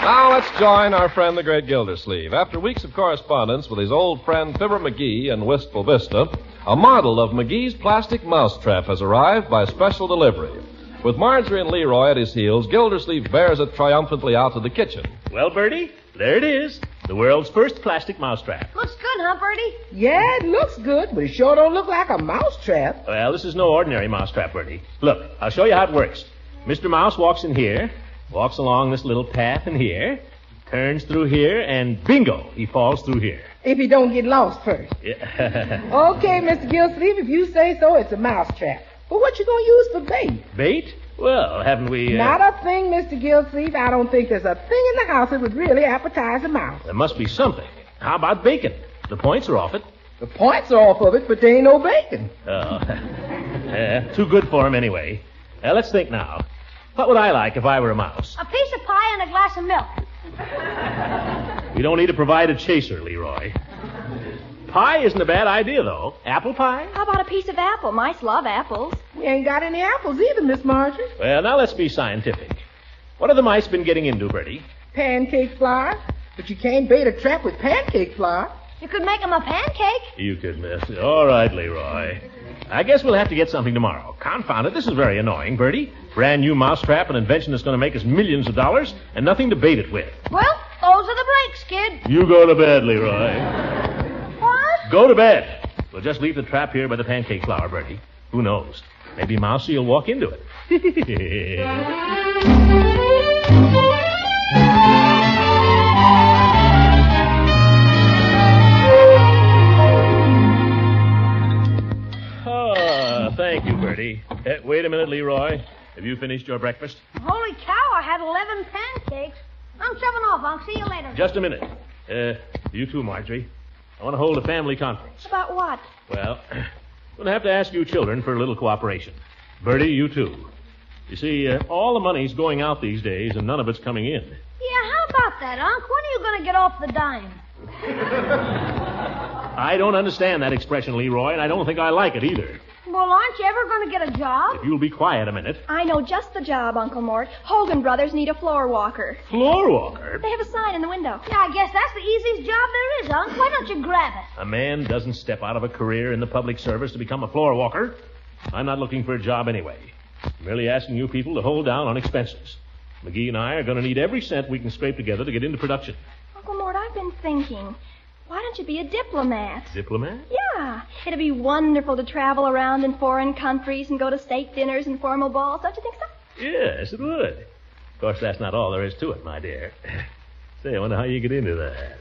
Now let's join our friend the Great Gildersleeve. After weeks of correspondence with his old friend Fibber McGee in Wistful Vista, a model of McGee's plastic mousetrap has arrived by special delivery. With Marjorie and Leroy at his heels, Gildersleeve bears it triumphantly out to the kitchen. Well, Bertie, there it is. The world's first plastic mousetrap. Looks good, huh, Bertie? Yeah, it looks good, but it sure don't look like a mousetrap. Well, this is no ordinary mousetrap, Bertie. Look, I'll show you how it works. Mr. Mouse walks in here, walks along this little path in here, turns through here, and bingo, he falls through here. If he don't get lost first. Yeah. Okay, Mr. Gildersleeve, if you say so, it's a mousetrap. But what you gonna use for bait? Bait? Well, haven't we... Not a thing, Mr. Gildersleeve. I don't think there's a thing in the house that would really appetize a mouse. There must be something. How about bacon? The points are off it. The points are off of it, but there ain't no bacon. Oh. Too good for him anyway. Let's think now. What would I like if I were a mouse? A piece of pie and a glass of milk. We don't need to provide a chaser, Leroy. Pie isn't a bad idea, though. Apple pie? How about a piece of apple? Mice love apples. We ain't got any apples either, Miss Marjorie. Well, now let's be scientific. What have the mice been getting into, Bertie? Pancake flour. But you can't bait a trap with pancake flour. You could make him a pancake. You could miss it. All right, Leroy. I guess we'll have to get something tomorrow. Confound it, this is very annoying, Bertie. Brand new mousetrap, an invention that's going to make us millions of dollars, and nothing to bait it with. Well, those are the breaks, kid. You go to bed, Leroy. What? Go to bed. We'll just leave the trap here by the pancake flour, Bertie. Who knows? Maybe Mousie will walk into it. Thank you, Bertie. Wait a minute, Leroy. Have you finished your breakfast? Holy cow, I had 11 pancakes. I'm shoving off. I'll see you later. Just a minute. You too, Marjorie. I want to hold a family conference. About what? Well, I'm going to have to ask you children for a little cooperation. Bertie, you too. You see, all the money's going out these days, and none of it's coming in. Yeah, how about that, Unc? When are you going to get off the dime? I don't understand that expression, Leroy, and I don't think I like it either. Well, aren't you ever going to get a job? If you'll be quiet a minute. I know just the job, Uncle Mort. Hogan Brothers need a floor walker. Floor walker? They have a sign in the window. Yeah, I guess that's the easiest job there is, Unc. Why don't you grab it? A man doesn't step out of a career in the public service to become a floor walker. I'm not looking for a job anyway. I'm merely asking you people to hold down on expenses. McGee and I are going to need every cent we can scrape together to get into production. Uncle Mort, I've been thinking. Why don't you be a diplomat? Diplomat? Yeah. It'd be wonderful to travel around in foreign countries and go to state dinners and formal balls. Don't you think so? Yes, it would. Of course, that's not all there is to it, my dear. Say, I wonder how you get into that.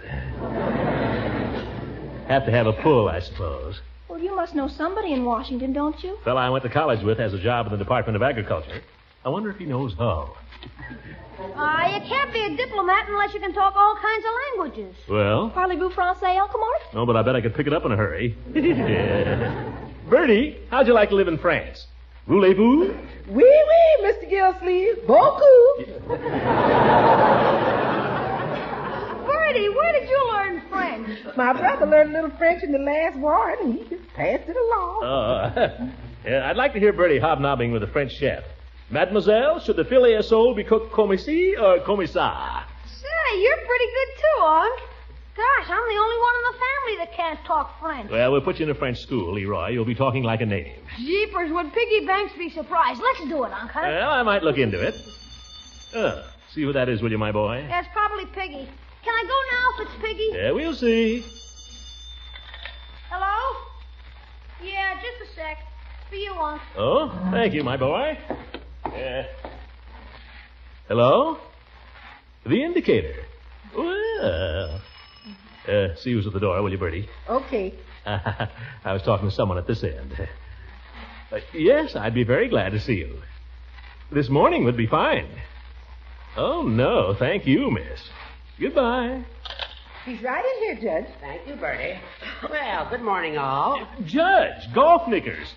Have to have a pull, I suppose. Well, you must know somebody in Washington, don't you? The fellow I went to college with has a job in the Department of Agriculture. I wonder if he knows how. You can't be a diplomat unless you can talk all kinds of languages. Well? Parlez-vous français, Uncle Mort? No, but I bet I could pick it up in a hurry. Bertie, how'd you like to live in France? Voulez-vous? Oui, oui, Mr. Gildersleeve. Beaucoup. Bertie, where did you learn French? My brother learned a little French in the last war, and he just passed it along. Yeah, I'd like to hear Bertie hobnobbing with a French chef. Mademoiselle, should the filet à sole be cooked comme ici or comme ça? Say, you're pretty good too, Unc. Gosh, I'm the only one in the family that can't talk French. Well, we'll put you in a French school, Leroy. You'll be talking like a native. Jeepers, would Piggy Banks be surprised? Let's do it, Unc, huh? Well, I might look into it. See who that is, will you, my boy? That's probably Piggy. Can I go now if it's Piggy? Yeah, we'll see. Hello? Yeah, just a sec. For you, Unc. Oh, thank you, my boy. Hello? The indicator. Well. See who's at the door, will you, Bertie? Okay. I was talking to someone at this end. Yes, I'd be very glad to see you. This morning would be fine. Oh, no, thank you, miss. Goodbye. He's right in here, Judge. Thank you, Bertie. Well, good morning, all. Judge, golf knickers.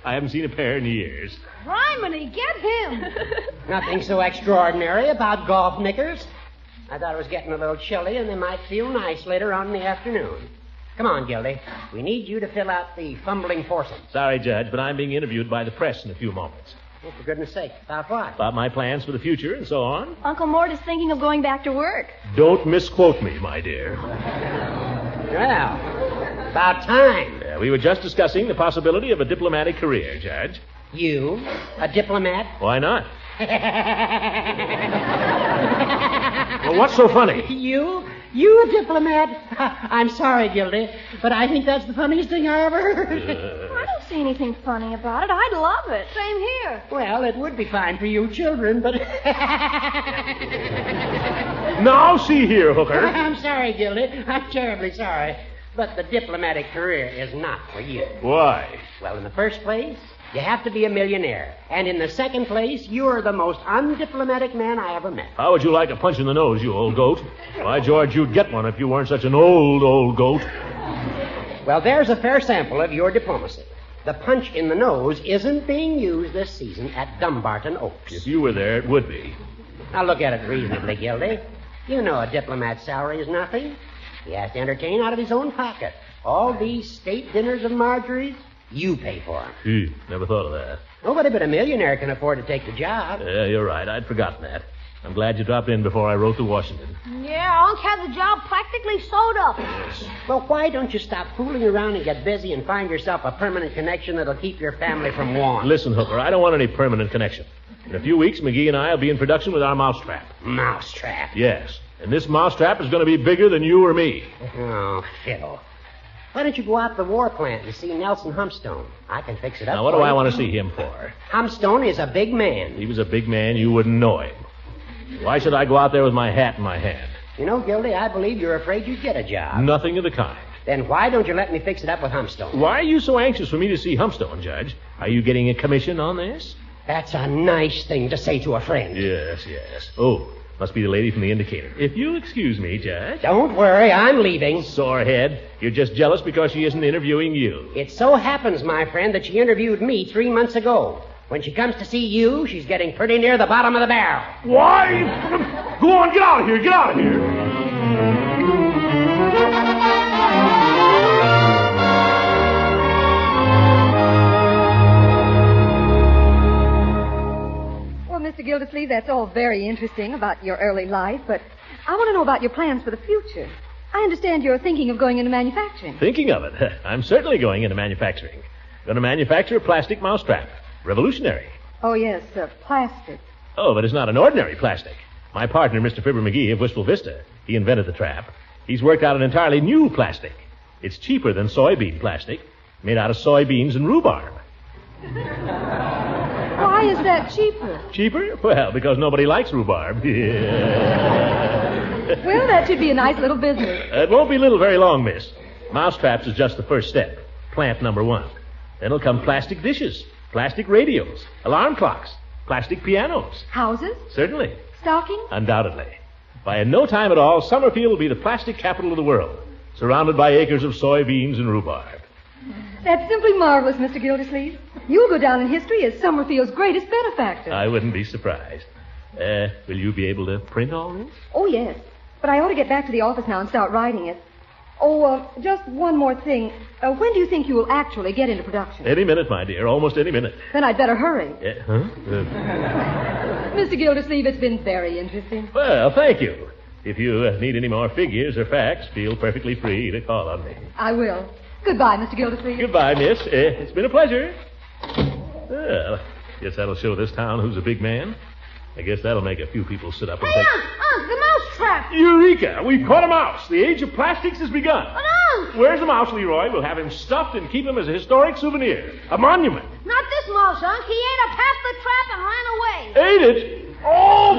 I haven't seen a pair in years. Criminy, get him. Nothing so extraordinary about golf knickers. I thought it was getting a little chilly, and they might feel nice later on in the afternoon. Come on, Gildy. We need you to fill out the fumbling foursome. Sorry, Judge, but I'm being interviewed by the press in a few moments. Oh, for goodness sake. About what? About my plans for the future and so on. Uncle Mort is thinking of going back to work. Don't misquote me, my dear. Well, about time. We were just discussing the possibility of a diplomatic career, Judge. You? A diplomat? Why not? Well, what's so funny? You? You a diplomat? I'm sorry, Gildy, but I think that's the funniest thing I ever heard. I don't see anything funny about it. I'd love it. Same here. Well, it would be fine for you children, but... Now, see here, Hooker. I'm sorry, Gildy. I'm terribly sorry. But the diplomatic career is not for you. Why? Well, in the first place, you have to be a millionaire. And in the second place, you're the most undiplomatic man I ever met. How would you like a punch in the nose, you old goat? Why, George, you'd get one if you weren't such an old goat. Well, there's a fair sample of your diplomacy. The punch in the nose isn't being used this season at Dumbarton Oaks. If you were there, it would be. Now, look at it reasonably, Gildy. You know a diplomat's salary is nothing. He has to entertain out of his own pocket. All these state dinners of Marjorie's, you pay for them. Gee, never thought of that. Nobody but a millionaire can afford to take the job. Yeah, you're right. I'd forgotten that. I'm glad you dropped in before I wrote to Washington. Yeah, Unc had the job practically sewed up. Yes. Well, why don't you stop fooling around and get busy and find yourself a permanent connection that'll keep your family from want? Listen, Hooker, I don't want any permanent connection. In a few weeks, McGee and I will be in production with our mousetrap. Mousetrap? Yes. And this mousetrap is going to be bigger than you or me. Oh, fiddle. Why don't you go out to the war plant and see Nelson Humstone? I can fix it up. Now, what do I want to see him for? Humstone is a big man. If he was a big man, you wouldn't know him. Why should I go out there with my hat in my hand? You know, Gildy, I believe you're afraid you'd get a job. Nothing of the kind. Then why don't you let me fix it up with Humstone? Why are you so anxious for me to see Humstone, Judge? Are you getting a commission on this? That's a nice thing to say to a friend. Yes. Oh, must be the lady from the indicator. If you'll excuse me, Judge. Don't worry, I'm leaving. Sorehead, you're just jealous because she isn't interviewing you. It so happens, my friend, that she interviewed me 3 months ago. When she comes to see you, she's getting pretty near the bottom of the barrel. Why? Go on, get out of here, get out of here. Well, Mr. Gildersleeve, that's all very interesting about your early life, but I want to know about your plans for the future. I understand you're thinking of going into manufacturing. Thinking of it? I'm certainly going into manufacturing. Going to manufacture a plastic mousetrap. Revolutionary. Oh, yes, plastic. Oh, but it's not an ordinary plastic. My partner, Mr. Fibber McGee of Wistful Vista, he invented the trap. He's worked out an entirely new plastic. It's cheaper than soybean plastic, made out of soybeans and rhubarb. Why, Why is that cheaper? Cheaper? Well, because nobody likes rhubarb. Well, that should be a nice little business. It won't be little very long, miss. Mousetraps is just the first step. Plant number 1. Then'll come plastic dishes, plastic radios, alarm clocks, plastic pianos. Houses? Certainly. Stockings? Undoubtedly. By in no time at all, Summerfield will be the plastic capital of the world, surrounded by acres of soybeans and rhubarb. That's simply marvelous, Mr. Gildersleeve. You'll go down in history as Summerfield's greatest benefactor. I wouldn't be surprised. Will you be able to print all this? Oh, yes. But I ought to get back to the office now and start writing it. Oh, just one more thing. When do you think you will actually get into production? Any minute, my dear. Almost any minute. Then I'd better hurry. Huh? Mr. Gildersleeve, it's been very interesting. Well, thank you. If you need any more figures or facts, feel perfectly free to call on me. I will. Goodbye, Mr. Gildersleeve. Goodbye, miss. It's been a pleasure. Well, guess that'll show this town who's a big man. I guess that'll make a few people sit up and think... Unc, the mouse trap. Eureka! We've caught a mouse. The age of plastics has begun. But, Unc! Where's the mouse, Leroy? We'll have him stuffed and keep him as a historic souvenir. A monument. Not this mouse, Unc. He ate up half the trap and ran away. Ate it? Oh!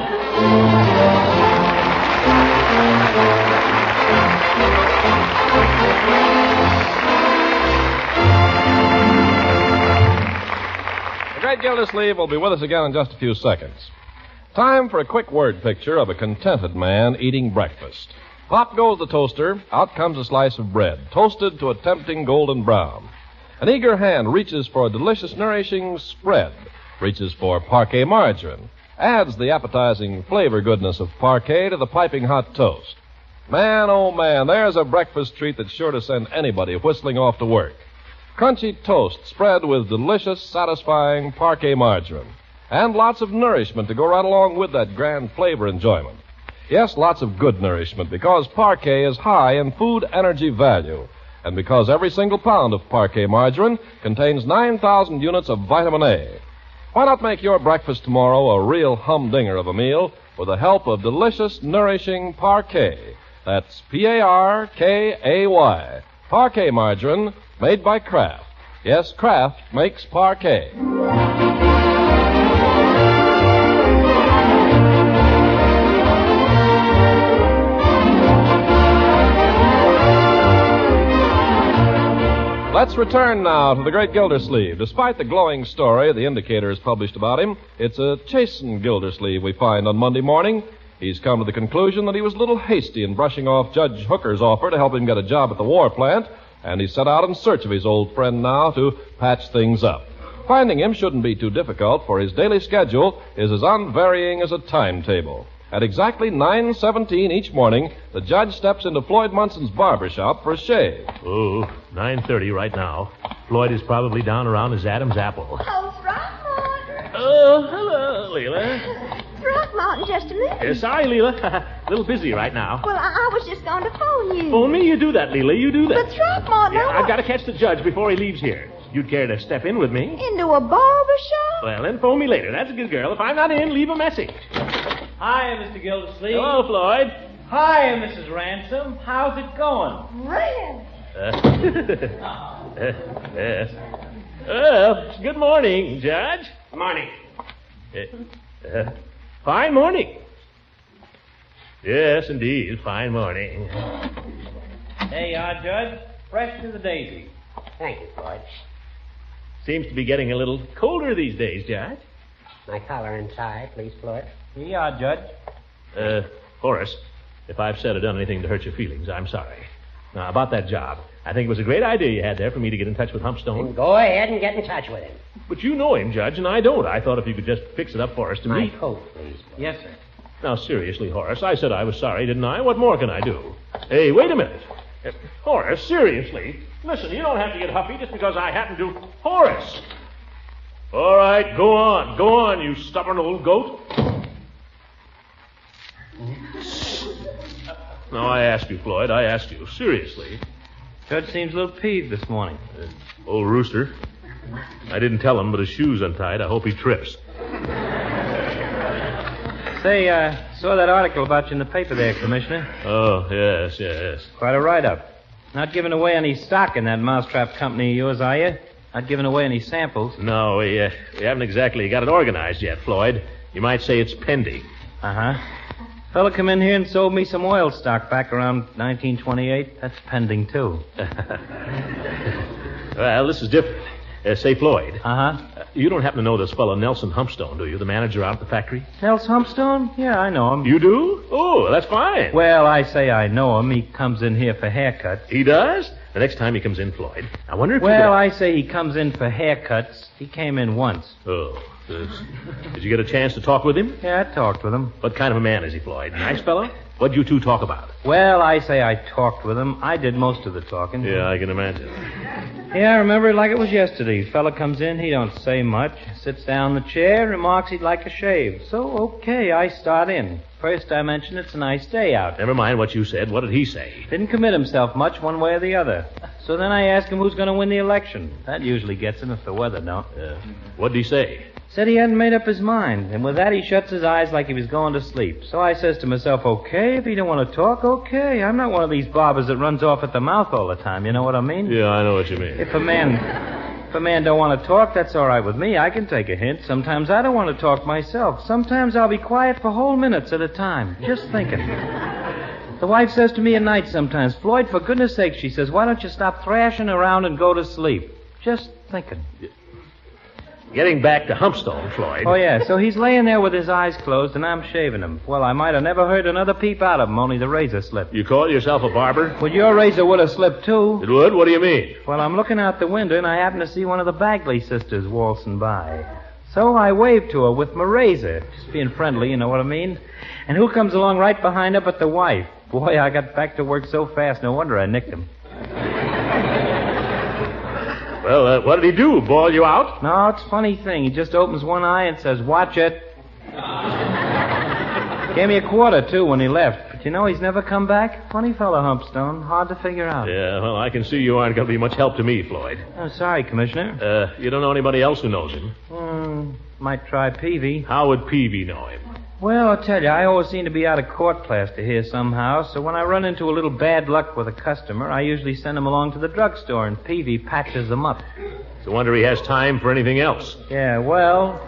The great Gildersleeve will be with us again in just a few seconds. Time for a quick word picture of a contented man eating breakfast. Pop goes the toaster, out comes a slice of bread, toasted to a tempting golden brown. An eager hand reaches for a delicious, nourishing spread, reaches for parquet margarine, adds the appetizing flavor goodness of parquet to the piping hot toast. Man, oh man, there's a breakfast treat that's sure to send anybody whistling off to work. Crunchy toast spread with delicious, satisfying parquet margarine. And lots of nourishment to go right along with that grand flavor enjoyment. Yes, lots of good nourishment, because parquet is high in food energy value. And because every single pound of parquet margarine contains 9,000 units of vitamin A. Why not make your breakfast tomorrow a real humdinger of a meal with the help of delicious, nourishing parquet? That's Parkay. Parquet margarine made by Kraft. Yes, Kraft makes parquet. Let's return now to the great Gildersleeve. Despite the glowing story the Indicator has published about him, it's a chastened Gildersleeve we find on Monday morning. He's come to the conclusion that he was a little hasty in brushing off Judge Hooker's offer to help him get a job at the war plant, and he's set out in search of his old friend now to patch things up. Finding him shouldn't be too difficult, for his daily schedule is as unvarying as a timetable. At exactly 9:17 each morning, the judge steps into Floyd Munson's barber shop for a shave. Oh, 9:30 right now. Floyd is probably down around his Adam's apple. Oh, Throckmorton. Oh, hello, Leela. Throckmorton, just a minute. Sorry, Leela. A little busy right now. Well, I was just going to phone you. Phone me? You do that, Leela. You do that. But Throckmorton, I've got to catch the judge before he leaves here. You'd care to step in with me? Into a barber shop? Well, then phone me later. That's a good girl. If I'm not in, leave a message. Hi, Mr. Gildersleeve. Hello, Floyd. Hi, Mrs. Ransom. How's it going? Red. Yes. Well, good morning, Judge. Morning. Fine morning. Yes, indeed, fine morning. There you are, Judge. Fresh to the daisy. Thank you, Floyd. Seems to be getting a little colder these days, Judge. My collar inside, please, Floyd. Here you are, Judge. Horace, if I've said or done anything to hurt your feelings, I'm sorry. Now, about that job, I think it was a great idea you had there for me to get in touch with Humpstone. Then go ahead and get in touch with him. But you know him, Judge, and I don't. I thought if you could just fix it up for us to My meet. coat, please. Yes, sir. Now, seriously, Horace, I said I was sorry, didn't I? What more can I do? Hey, wait a minute. Horace, seriously. Listen, you don't have to get huffy just because I happen to... Horace! All right, go on, you stubborn old goat. Now, I ask you, Floyd, seriously. Judge seems a little peeved this morning. Old rooster. I didn't tell him, but his shoe's untied. I hope he trips. Say, I saw that article about you in the paper there, Commissioner. Oh, yes. Quite a write-up. Not giving away any stock in that mousetrap company of yours, are you? Not giving away any samples. No, we haven't exactly got it organized yet, Floyd. You might say it's pending. Uh-huh. Fella come in here and sold me some oil stock back around 1928. That's pending, too. Well, this is different. Say, Floyd. Uh-huh. You don't happen to know this fellow Nelson Humpstone, do you? The manager out at the factory? Nels Humpstone? Yeah, I know him. You do? Oh, that's fine. Well, I say I know him. He comes in here for haircuts. He does? The next time he comes in, Floyd, I wonder if I say he comes in for haircuts. He came in once. Oh. Did you get a chance to talk with him? Yeah, I talked with him. What kind of a man is he, Floyd? Nice fellow? What'd you two talk about? Well, I say I talked with him. I did most of the talking. Yeah, I can imagine. Yeah, I remember it like it was yesterday. Fella comes in, he don't say much. Sits down in the chair, remarks he'd like a shave. So, okay, I start in. First I mention it's a nice day out. Never mind what you said. What did he say? Didn't commit himself much one way or the other. So then I ask him who's going to win the election. That usually gets him if the weather don't. What'd he say? Said he hadn't made up his mind, and with that he shuts his eyes like he was going to sleep. So I says to myself, okay, if he don't want to talk, okay. I'm not one of these barbers that runs off at the mouth all the time, you know what I mean? Yeah, I know what you mean. If a man don't want to talk, that's all right with me. I can take a hint. Sometimes I don't want to talk myself. Sometimes I'll be quiet for whole minutes at a time, just thinking. The wife says to me at night sometimes, Floyd, for goodness sake, she says, why don't you stop thrashing around and go to sleep? Just thinking. Getting back to Humpstone, Floyd. Oh, yeah, so he's laying there with his eyes closed, and I'm shaving him. Well, I might have never heard another peep out of him, only the razor slipped. You call yourself a barber? Well, your razor would have slipped, too. It would? What do you mean? Well, I'm looking out the window, and I happen to see one of the Bagley sisters waltzing by. So I waved to her with my razor, just being friendly, you know what I mean? And who comes along right behind her but the wife? Boy, I got back to work so fast, no wonder I nicked him. Well, what did he do? Bawl you out? No, it's a funny thing. He just opens one eye and says, watch it. Gave me a quarter, too, when he left. But you know, he's never come back. Funny fellow, Humpstone. Hard to figure out. Yeah, well, I can see you aren't going to be much help to me, Floyd. I'm sorry, Commissioner. You don't know anybody else who knows him? Might try Peavy. How would Peavy know him? Well, I'll tell you, I always seem to be out of court plaster here somehow, so when I run into a little bad luck with a customer, I usually send him along to the drugstore, and Peavy patches them up. So I wonder he has time for anything else. Yeah, well,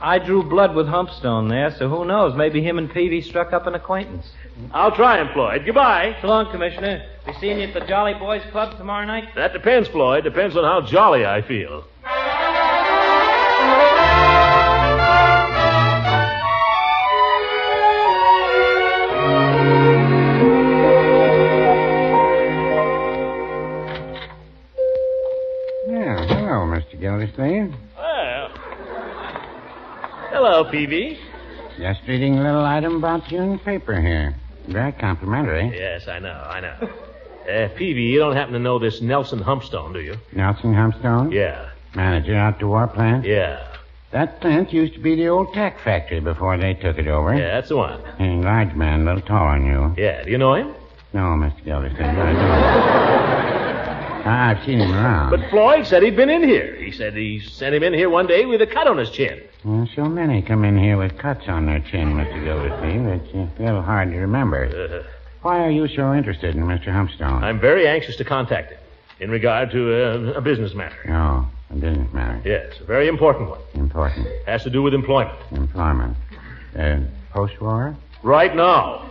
I drew blood with Humpstone there, so who knows? Maybe him and Peavy struck up an acquaintance. I'll try him, Floyd. Goodbye. So long, Commissioner. Be seeing you at the Jolly Boys Club tomorrow night? That depends, Floyd. Depends on how jolly I feel. Gildersleeve? Well. Hello, Peavy. Just reading a little item about you in the paper here. Very complimentary. Yes, I know. Peavy, you don't happen to know this Nelson Humpstone, do you? Nelson Humpstone? Yeah. Manager out the war plant? Yeah. That plant used to be the old tack factory before they took it over. Yeah, that's the one. A large man, a little taller than you. Yeah, do you know him? No, Mr. Gildersleeve, I don't. I've seen him around. But Floyd said he'd been in here. He said he sent him in here one day with a cut on his chin. Well, so many come in here with cuts on their chin, Mr. Gildersleeve. It's a little hard to remember. Why are you so interested in Mr. Humpstone? I'm very anxious to contact him in regard to a business matter. Oh, a business matter. Yes, a very important one. Important. Has to do with employment. Employment. Post-war? Right now.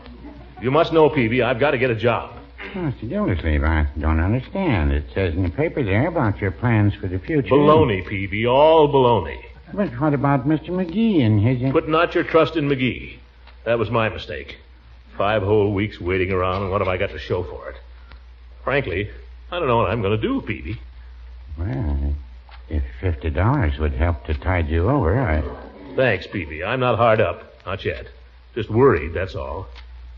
You must know, Peavy, I've got to get a job. Oh, Mr. Gildersleeve, I don't understand. It says in the paper there about your plans for the future. Baloney, Peavy, all baloney. But what about Mr. McGee and his... Put not your trust in McGee. That was my mistake. 5 whole weeks waiting around, and what have I got to show for it? Frankly, I don't know what I'm going to do, Peavy. Well, if $50 would help to tide you over, Thanks, Peavy. I'm not hard up. Not yet. Just worried, that's all.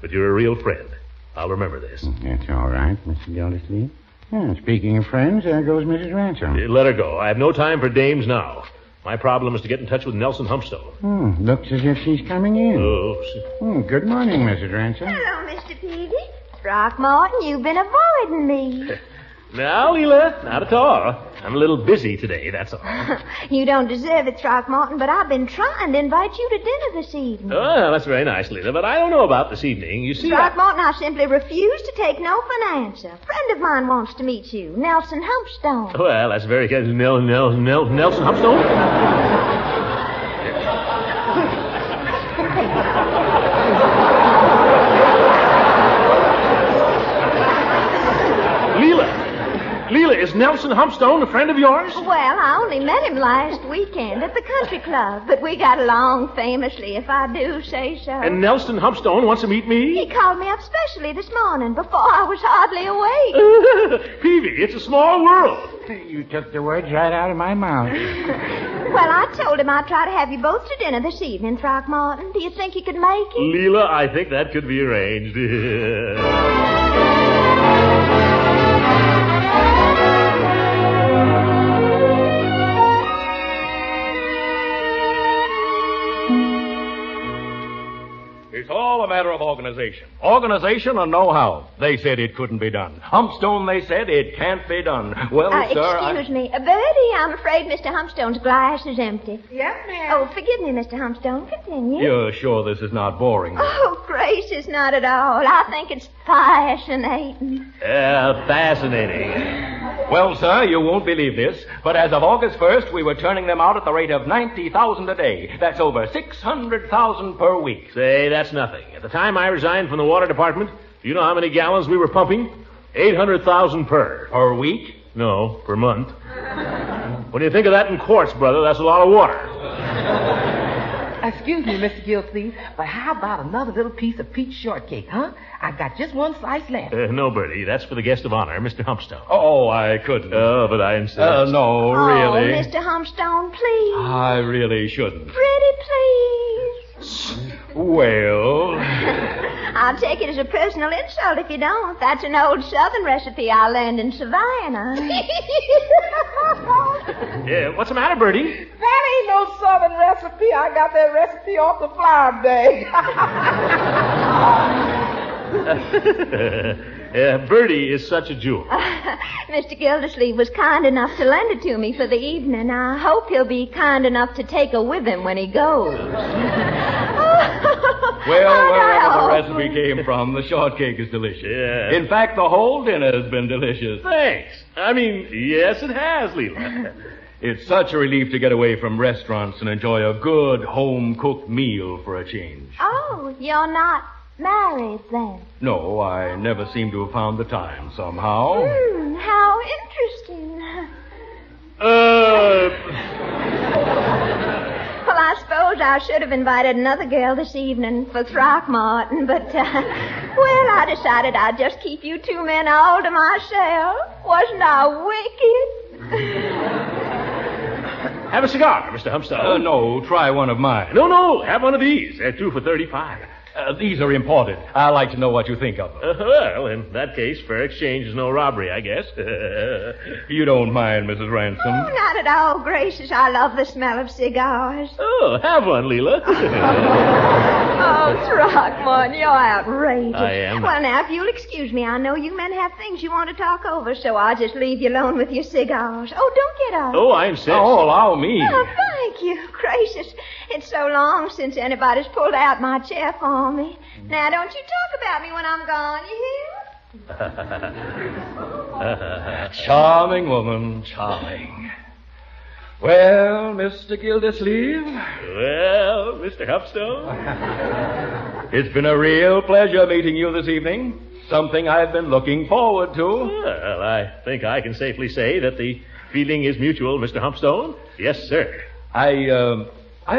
But you're a real friend. I'll remember this. That's all right, Mr. Gildersleeve. Yeah, speaking of friends, there goes Mrs. Ransom. Let her go. I have no time for dames now. My problem is to get in touch with Nelson Humpstone. Looks as if she's coming in. Good morning, Mrs. Ransom. Hello, Mr. Peavy. Throckmorton, you've been avoiding me. No, Leela, not at all. I'm a little busy today, that's all. You don't deserve it, Throckmorton, but I've been trying to invite you to dinner this evening. Oh, that's very nice, Leela, but I don't know about this evening. You see, Throckmorton, I simply refuse to take no for an answer. A friend of mine wants to meet you, Nelson Humpstone. Well, that's very good. Nelson Humpstone? Leela, is Nelson Humpstone a friend of yours? Well, I only met him last weekend at the country club, but we got along famously, if I do say so. And Nelson Humpstone wants to meet me? He called me up specially this morning before I was hardly awake. Peavy, it's a small world. You took the words right out of my mouth. Well, I told him I'd try to have you both to dinner this evening, Throckmorton. Do you think you could make it? Leela, I think that could be arranged. It's all a matter of organization. Organization and know-how. They said it couldn't be done. Humpstone, they said it can't be done. Well, sir, Excuse me. Bertie, I'm afraid Mr. Humpstone's glass is empty. Yes, ma'am. Oh, forgive me, Mr. Humpstone. Continue. You're sure this is not boring? Oh, gracious, not at all. I think it's fascinating. Fascinating. Well, sir, you won't believe this, but as of August 1st, we were turning them out at the rate of 90,000 a day. That's over 600,000 per week. Say, that's nothing. At the time I resigned from the water department, do you know how many gallons we were pumping? 800,000 per. Per week? No, per month. When you think of that in quarts, brother, that's a lot of water. Excuse me, Mr. Gildersleeve, but how about another little piece of peach shortcake, huh? I've got just one slice left. No, Bertie, that's for the guest of honor, Mr. Humpstone. Oh, I couldn't. Oh, but I insist. No, really. Oh, Mr. Humpstone, please. I really shouldn't. Pretty please. Well... I'll take it as a personal insult if you don't. That's an old Southern recipe I learned in Savannah. What's the matter, Bertie? That ain't no Southern recipe. I got that recipe off the flour bag. Bertie is such a jewel. Mr. Gildersleeve was kind enough to lend it to me for the evening. I hope he'll be kind enough to take her with him when he goes. Well, wherever the recipe came from, the shortcake is delicious. Yeah. In fact, the whole dinner has been delicious. Thanks. I mean, yes, it has, Leela. It's such a relief to get away from restaurants and enjoy a good home-cooked meal for a change. Oh, you're not married then? No, I never seem to have found the time somehow. How interesting. Well, I suppose I should have invited another girl this evening for Throckmorton, but, well, I decided I'd just keep you two men all to myself. Wasn't I wicked? Have a cigar, Mr. Humpstone. No, try one of mine. No, have one of these. They're 2 for 35. These are imported. I'd like to know what you think of them. Well, in that case, fair exchange is no robbery, I guess. You don't mind, Mrs. Ransom? Oh, not at all, gracious. I love the smell of cigars. Oh, have one, Leela. Oh, Throckmorton, you're outrageous. I am. Well, now, if you'll excuse me, I know you men have things you want to talk over, so I'll just leave you alone with your cigars. Oh, don't get up. Oh, I insist. Oh, allow me. Oh, thank you. Gracious. It's so long since anybody's pulled out my chair for me. Now, don't you talk about me when I'm gone, you hear? Charming woman, charming. Well, Mr. Gildersleeve? Well, Mr. Humpstone? It's been a real pleasure meeting you this evening. Something I've been looking forward to. Well, I think I can safely say that the feeling is mutual, Mr. Humpstone. Yes, sir. I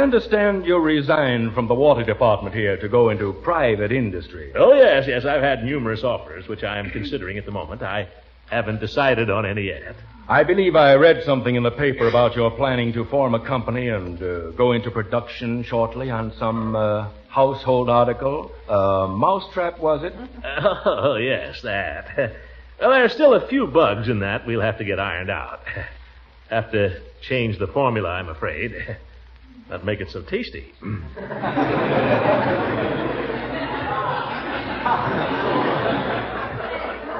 understand you resigned from the water department here to go into private industry. Oh, yes. I've had numerous offers, which I am considering at the moment. I haven't decided on any yet. I believe I read something in the paper about your planning to form a company and go into production shortly on some household article. Mousetrap, was it? Oh, yes, that. Well, there are still a few bugs in that we'll have to get ironed out. Have to change the formula, I'm afraid. That'd make it so tasty.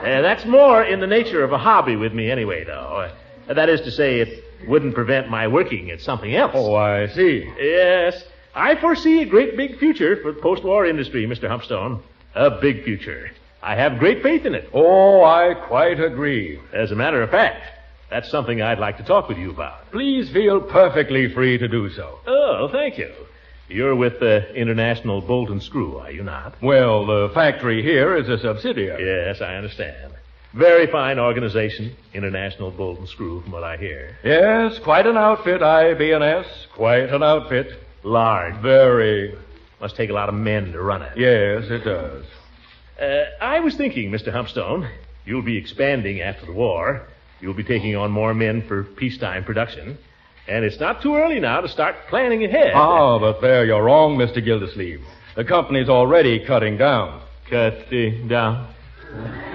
That's more in the nature of a hobby with me anyway, though. That is to say, it wouldn't prevent my working at something else. Oh, I see. Yes. I foresee a great big future for the post-war industry, Mr. Humpstone. A big future. I have great faith in it. Oh, I quite agree. As a matter of fact, that's something I'd like to talk with you about. Please feel perfectly free to do so. Oh, thank you. You're with International Bolt and Screw, are you not? Well, the factory here is a subsidiary. Yes, I understand. Very fine organization, International Bolt and Screw, from what I hear. Yes, quite an outfit, IB&S. Quite an outfit. Large. Very. Must take a lot of men to run it. Yes, it does. I was thinking, Mr. Humpstone, you'll be expanding after the war. You'll be taking on more men for peacetime production. And it's not too early now to start planning ahead. Oh, but there you're wrong, Mr. Gildersleeve. The company's already cutting down. Cutting down?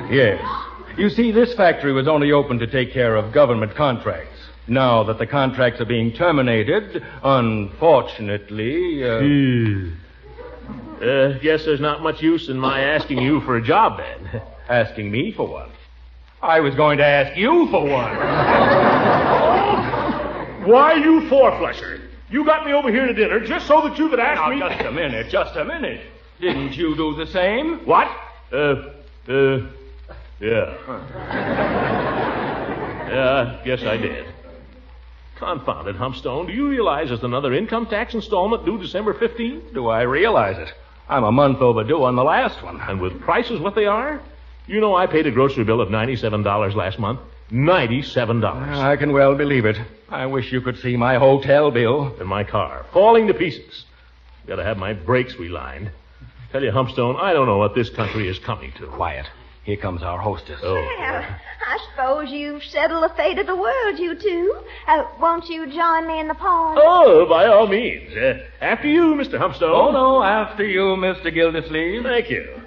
Yes. You see, this factory was only open to take care of government contracts. Now that the contracts are being terminated, unfortunately... Guess there's not much use in my asking you for a job, then. Asking me for one? I was going to ask you for one. Why, you four-flusher? You got me over here to dinner just so that you could ask me... Now, just a minute. Didn't you do the same? What? Yeah. Guess I did. Confound it, Humpstone. Do you realize there's another income tax installment due December 15th? Do I realize it? I'm a month overdue on the last one. And with prices what they are? You know I paid a grocery bill of $97 last month. $97. I can well believe it. I wish you could see my hotel bill. And my car, falling to pieces. Gotta have my brakes relined. Tell you, Humpstone, I don't know what this country is coming to. Quiet. Here comes our hostess. Oh. Well, I suppose you've settled the fate of the world, you two. Won't you join me in the party? Oh, by all means. After you, Mr. Humpstone. Oh, no, after you, Mr. Gildersleeve. Thank you.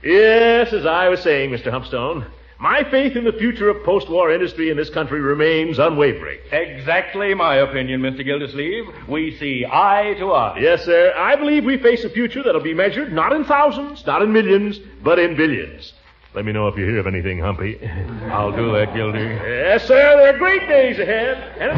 Yes, as I was saying, Mr. Humpstone, my faith in the future of post-war industry in this country remains unwavering. Exactly my opinion, Mr. Gildersleeve. We see eye to eye. Yes, sir. I believe we face a future that'll be measured not in thousands, not in millions, but in billions. Let me know if you hear of anything, Humpy. I'll do that, Gildy. Yes, sir. There are great days ahead. And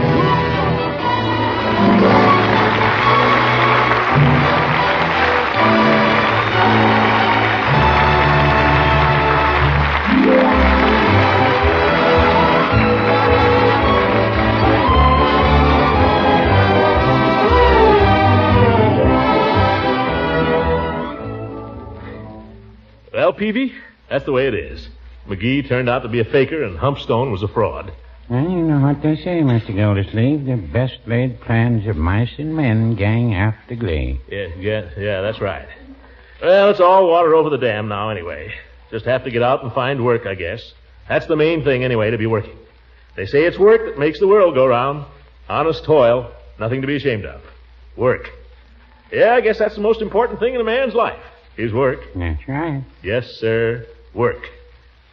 well, Peavy, that's the way it is. McGee turned out to be a faker, and Humpstone was a fraud. Well, you know what they say, Mr. Gildersleeve. The best laid plans of mice and men gang after glee. Yeah, that's right. Well, it's all water over the dam now anyway. Just have to get out and find work, I guess. That's the main thing anyway, to be working. They say it's work that makes the world go round. Honest toil, nothing to be ashamed of. Work. Yeah, I guess that's the most important thing in a man's life. His work. That's right. Yes, sir. Work.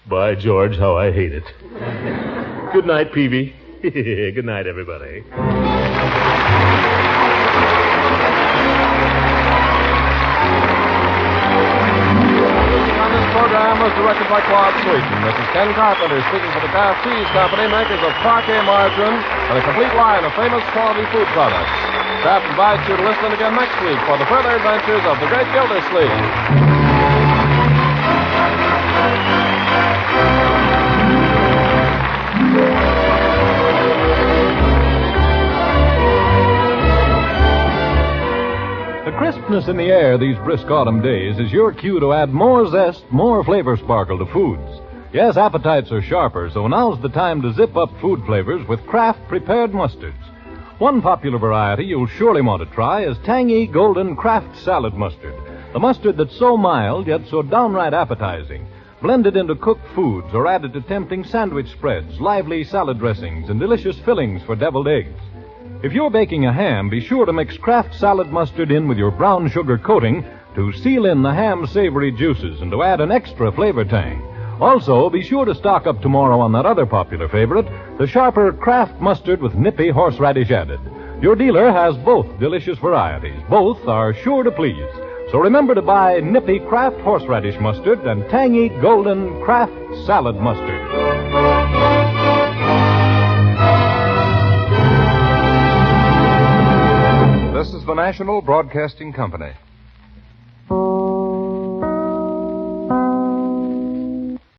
By George, how I hate it. Good night, Peavy. Good night, everybody. On this program was directed by Claude Sweeten. This is Ken Carpenter speaking for the Kraft Cheese Company, makers of parquet margarine and a complete line of famous quality food products. Kraft invites you to listen again next week for the further adventures of the great Gildersleeve. The crispness in the air these brisk autumn days is your cue to add more zest, more flavor sparkle to foods. Yes, appetites are sharper, so now's the time to zip up food flavors with Kraft prepared mustards. One popular variety you'll surely want to try is tangy golden Kraft salad mustard. The mustard that's so mild yet so downright appetizing. Blended into cooked foods or added to tempting sandwich spreads, lively salad dressings, and delicious fillings for deviled eggs. If you're baking a ham, be sure to mix Kraft salad mustard in with your brown sugar coating to seal in the ham's savory juices and to add an extra flavor tang. Also, be sure to stock up tomorrow on that other popular favorite, the sharper Kraft mustard with nippy horseradish added. Your dealer has both delicious varieties. Both are sure to please. So remember to buy nippy Kraft horseradish mustard and tangy golden Kraft salad mustard. This is the National Broadcasting Company.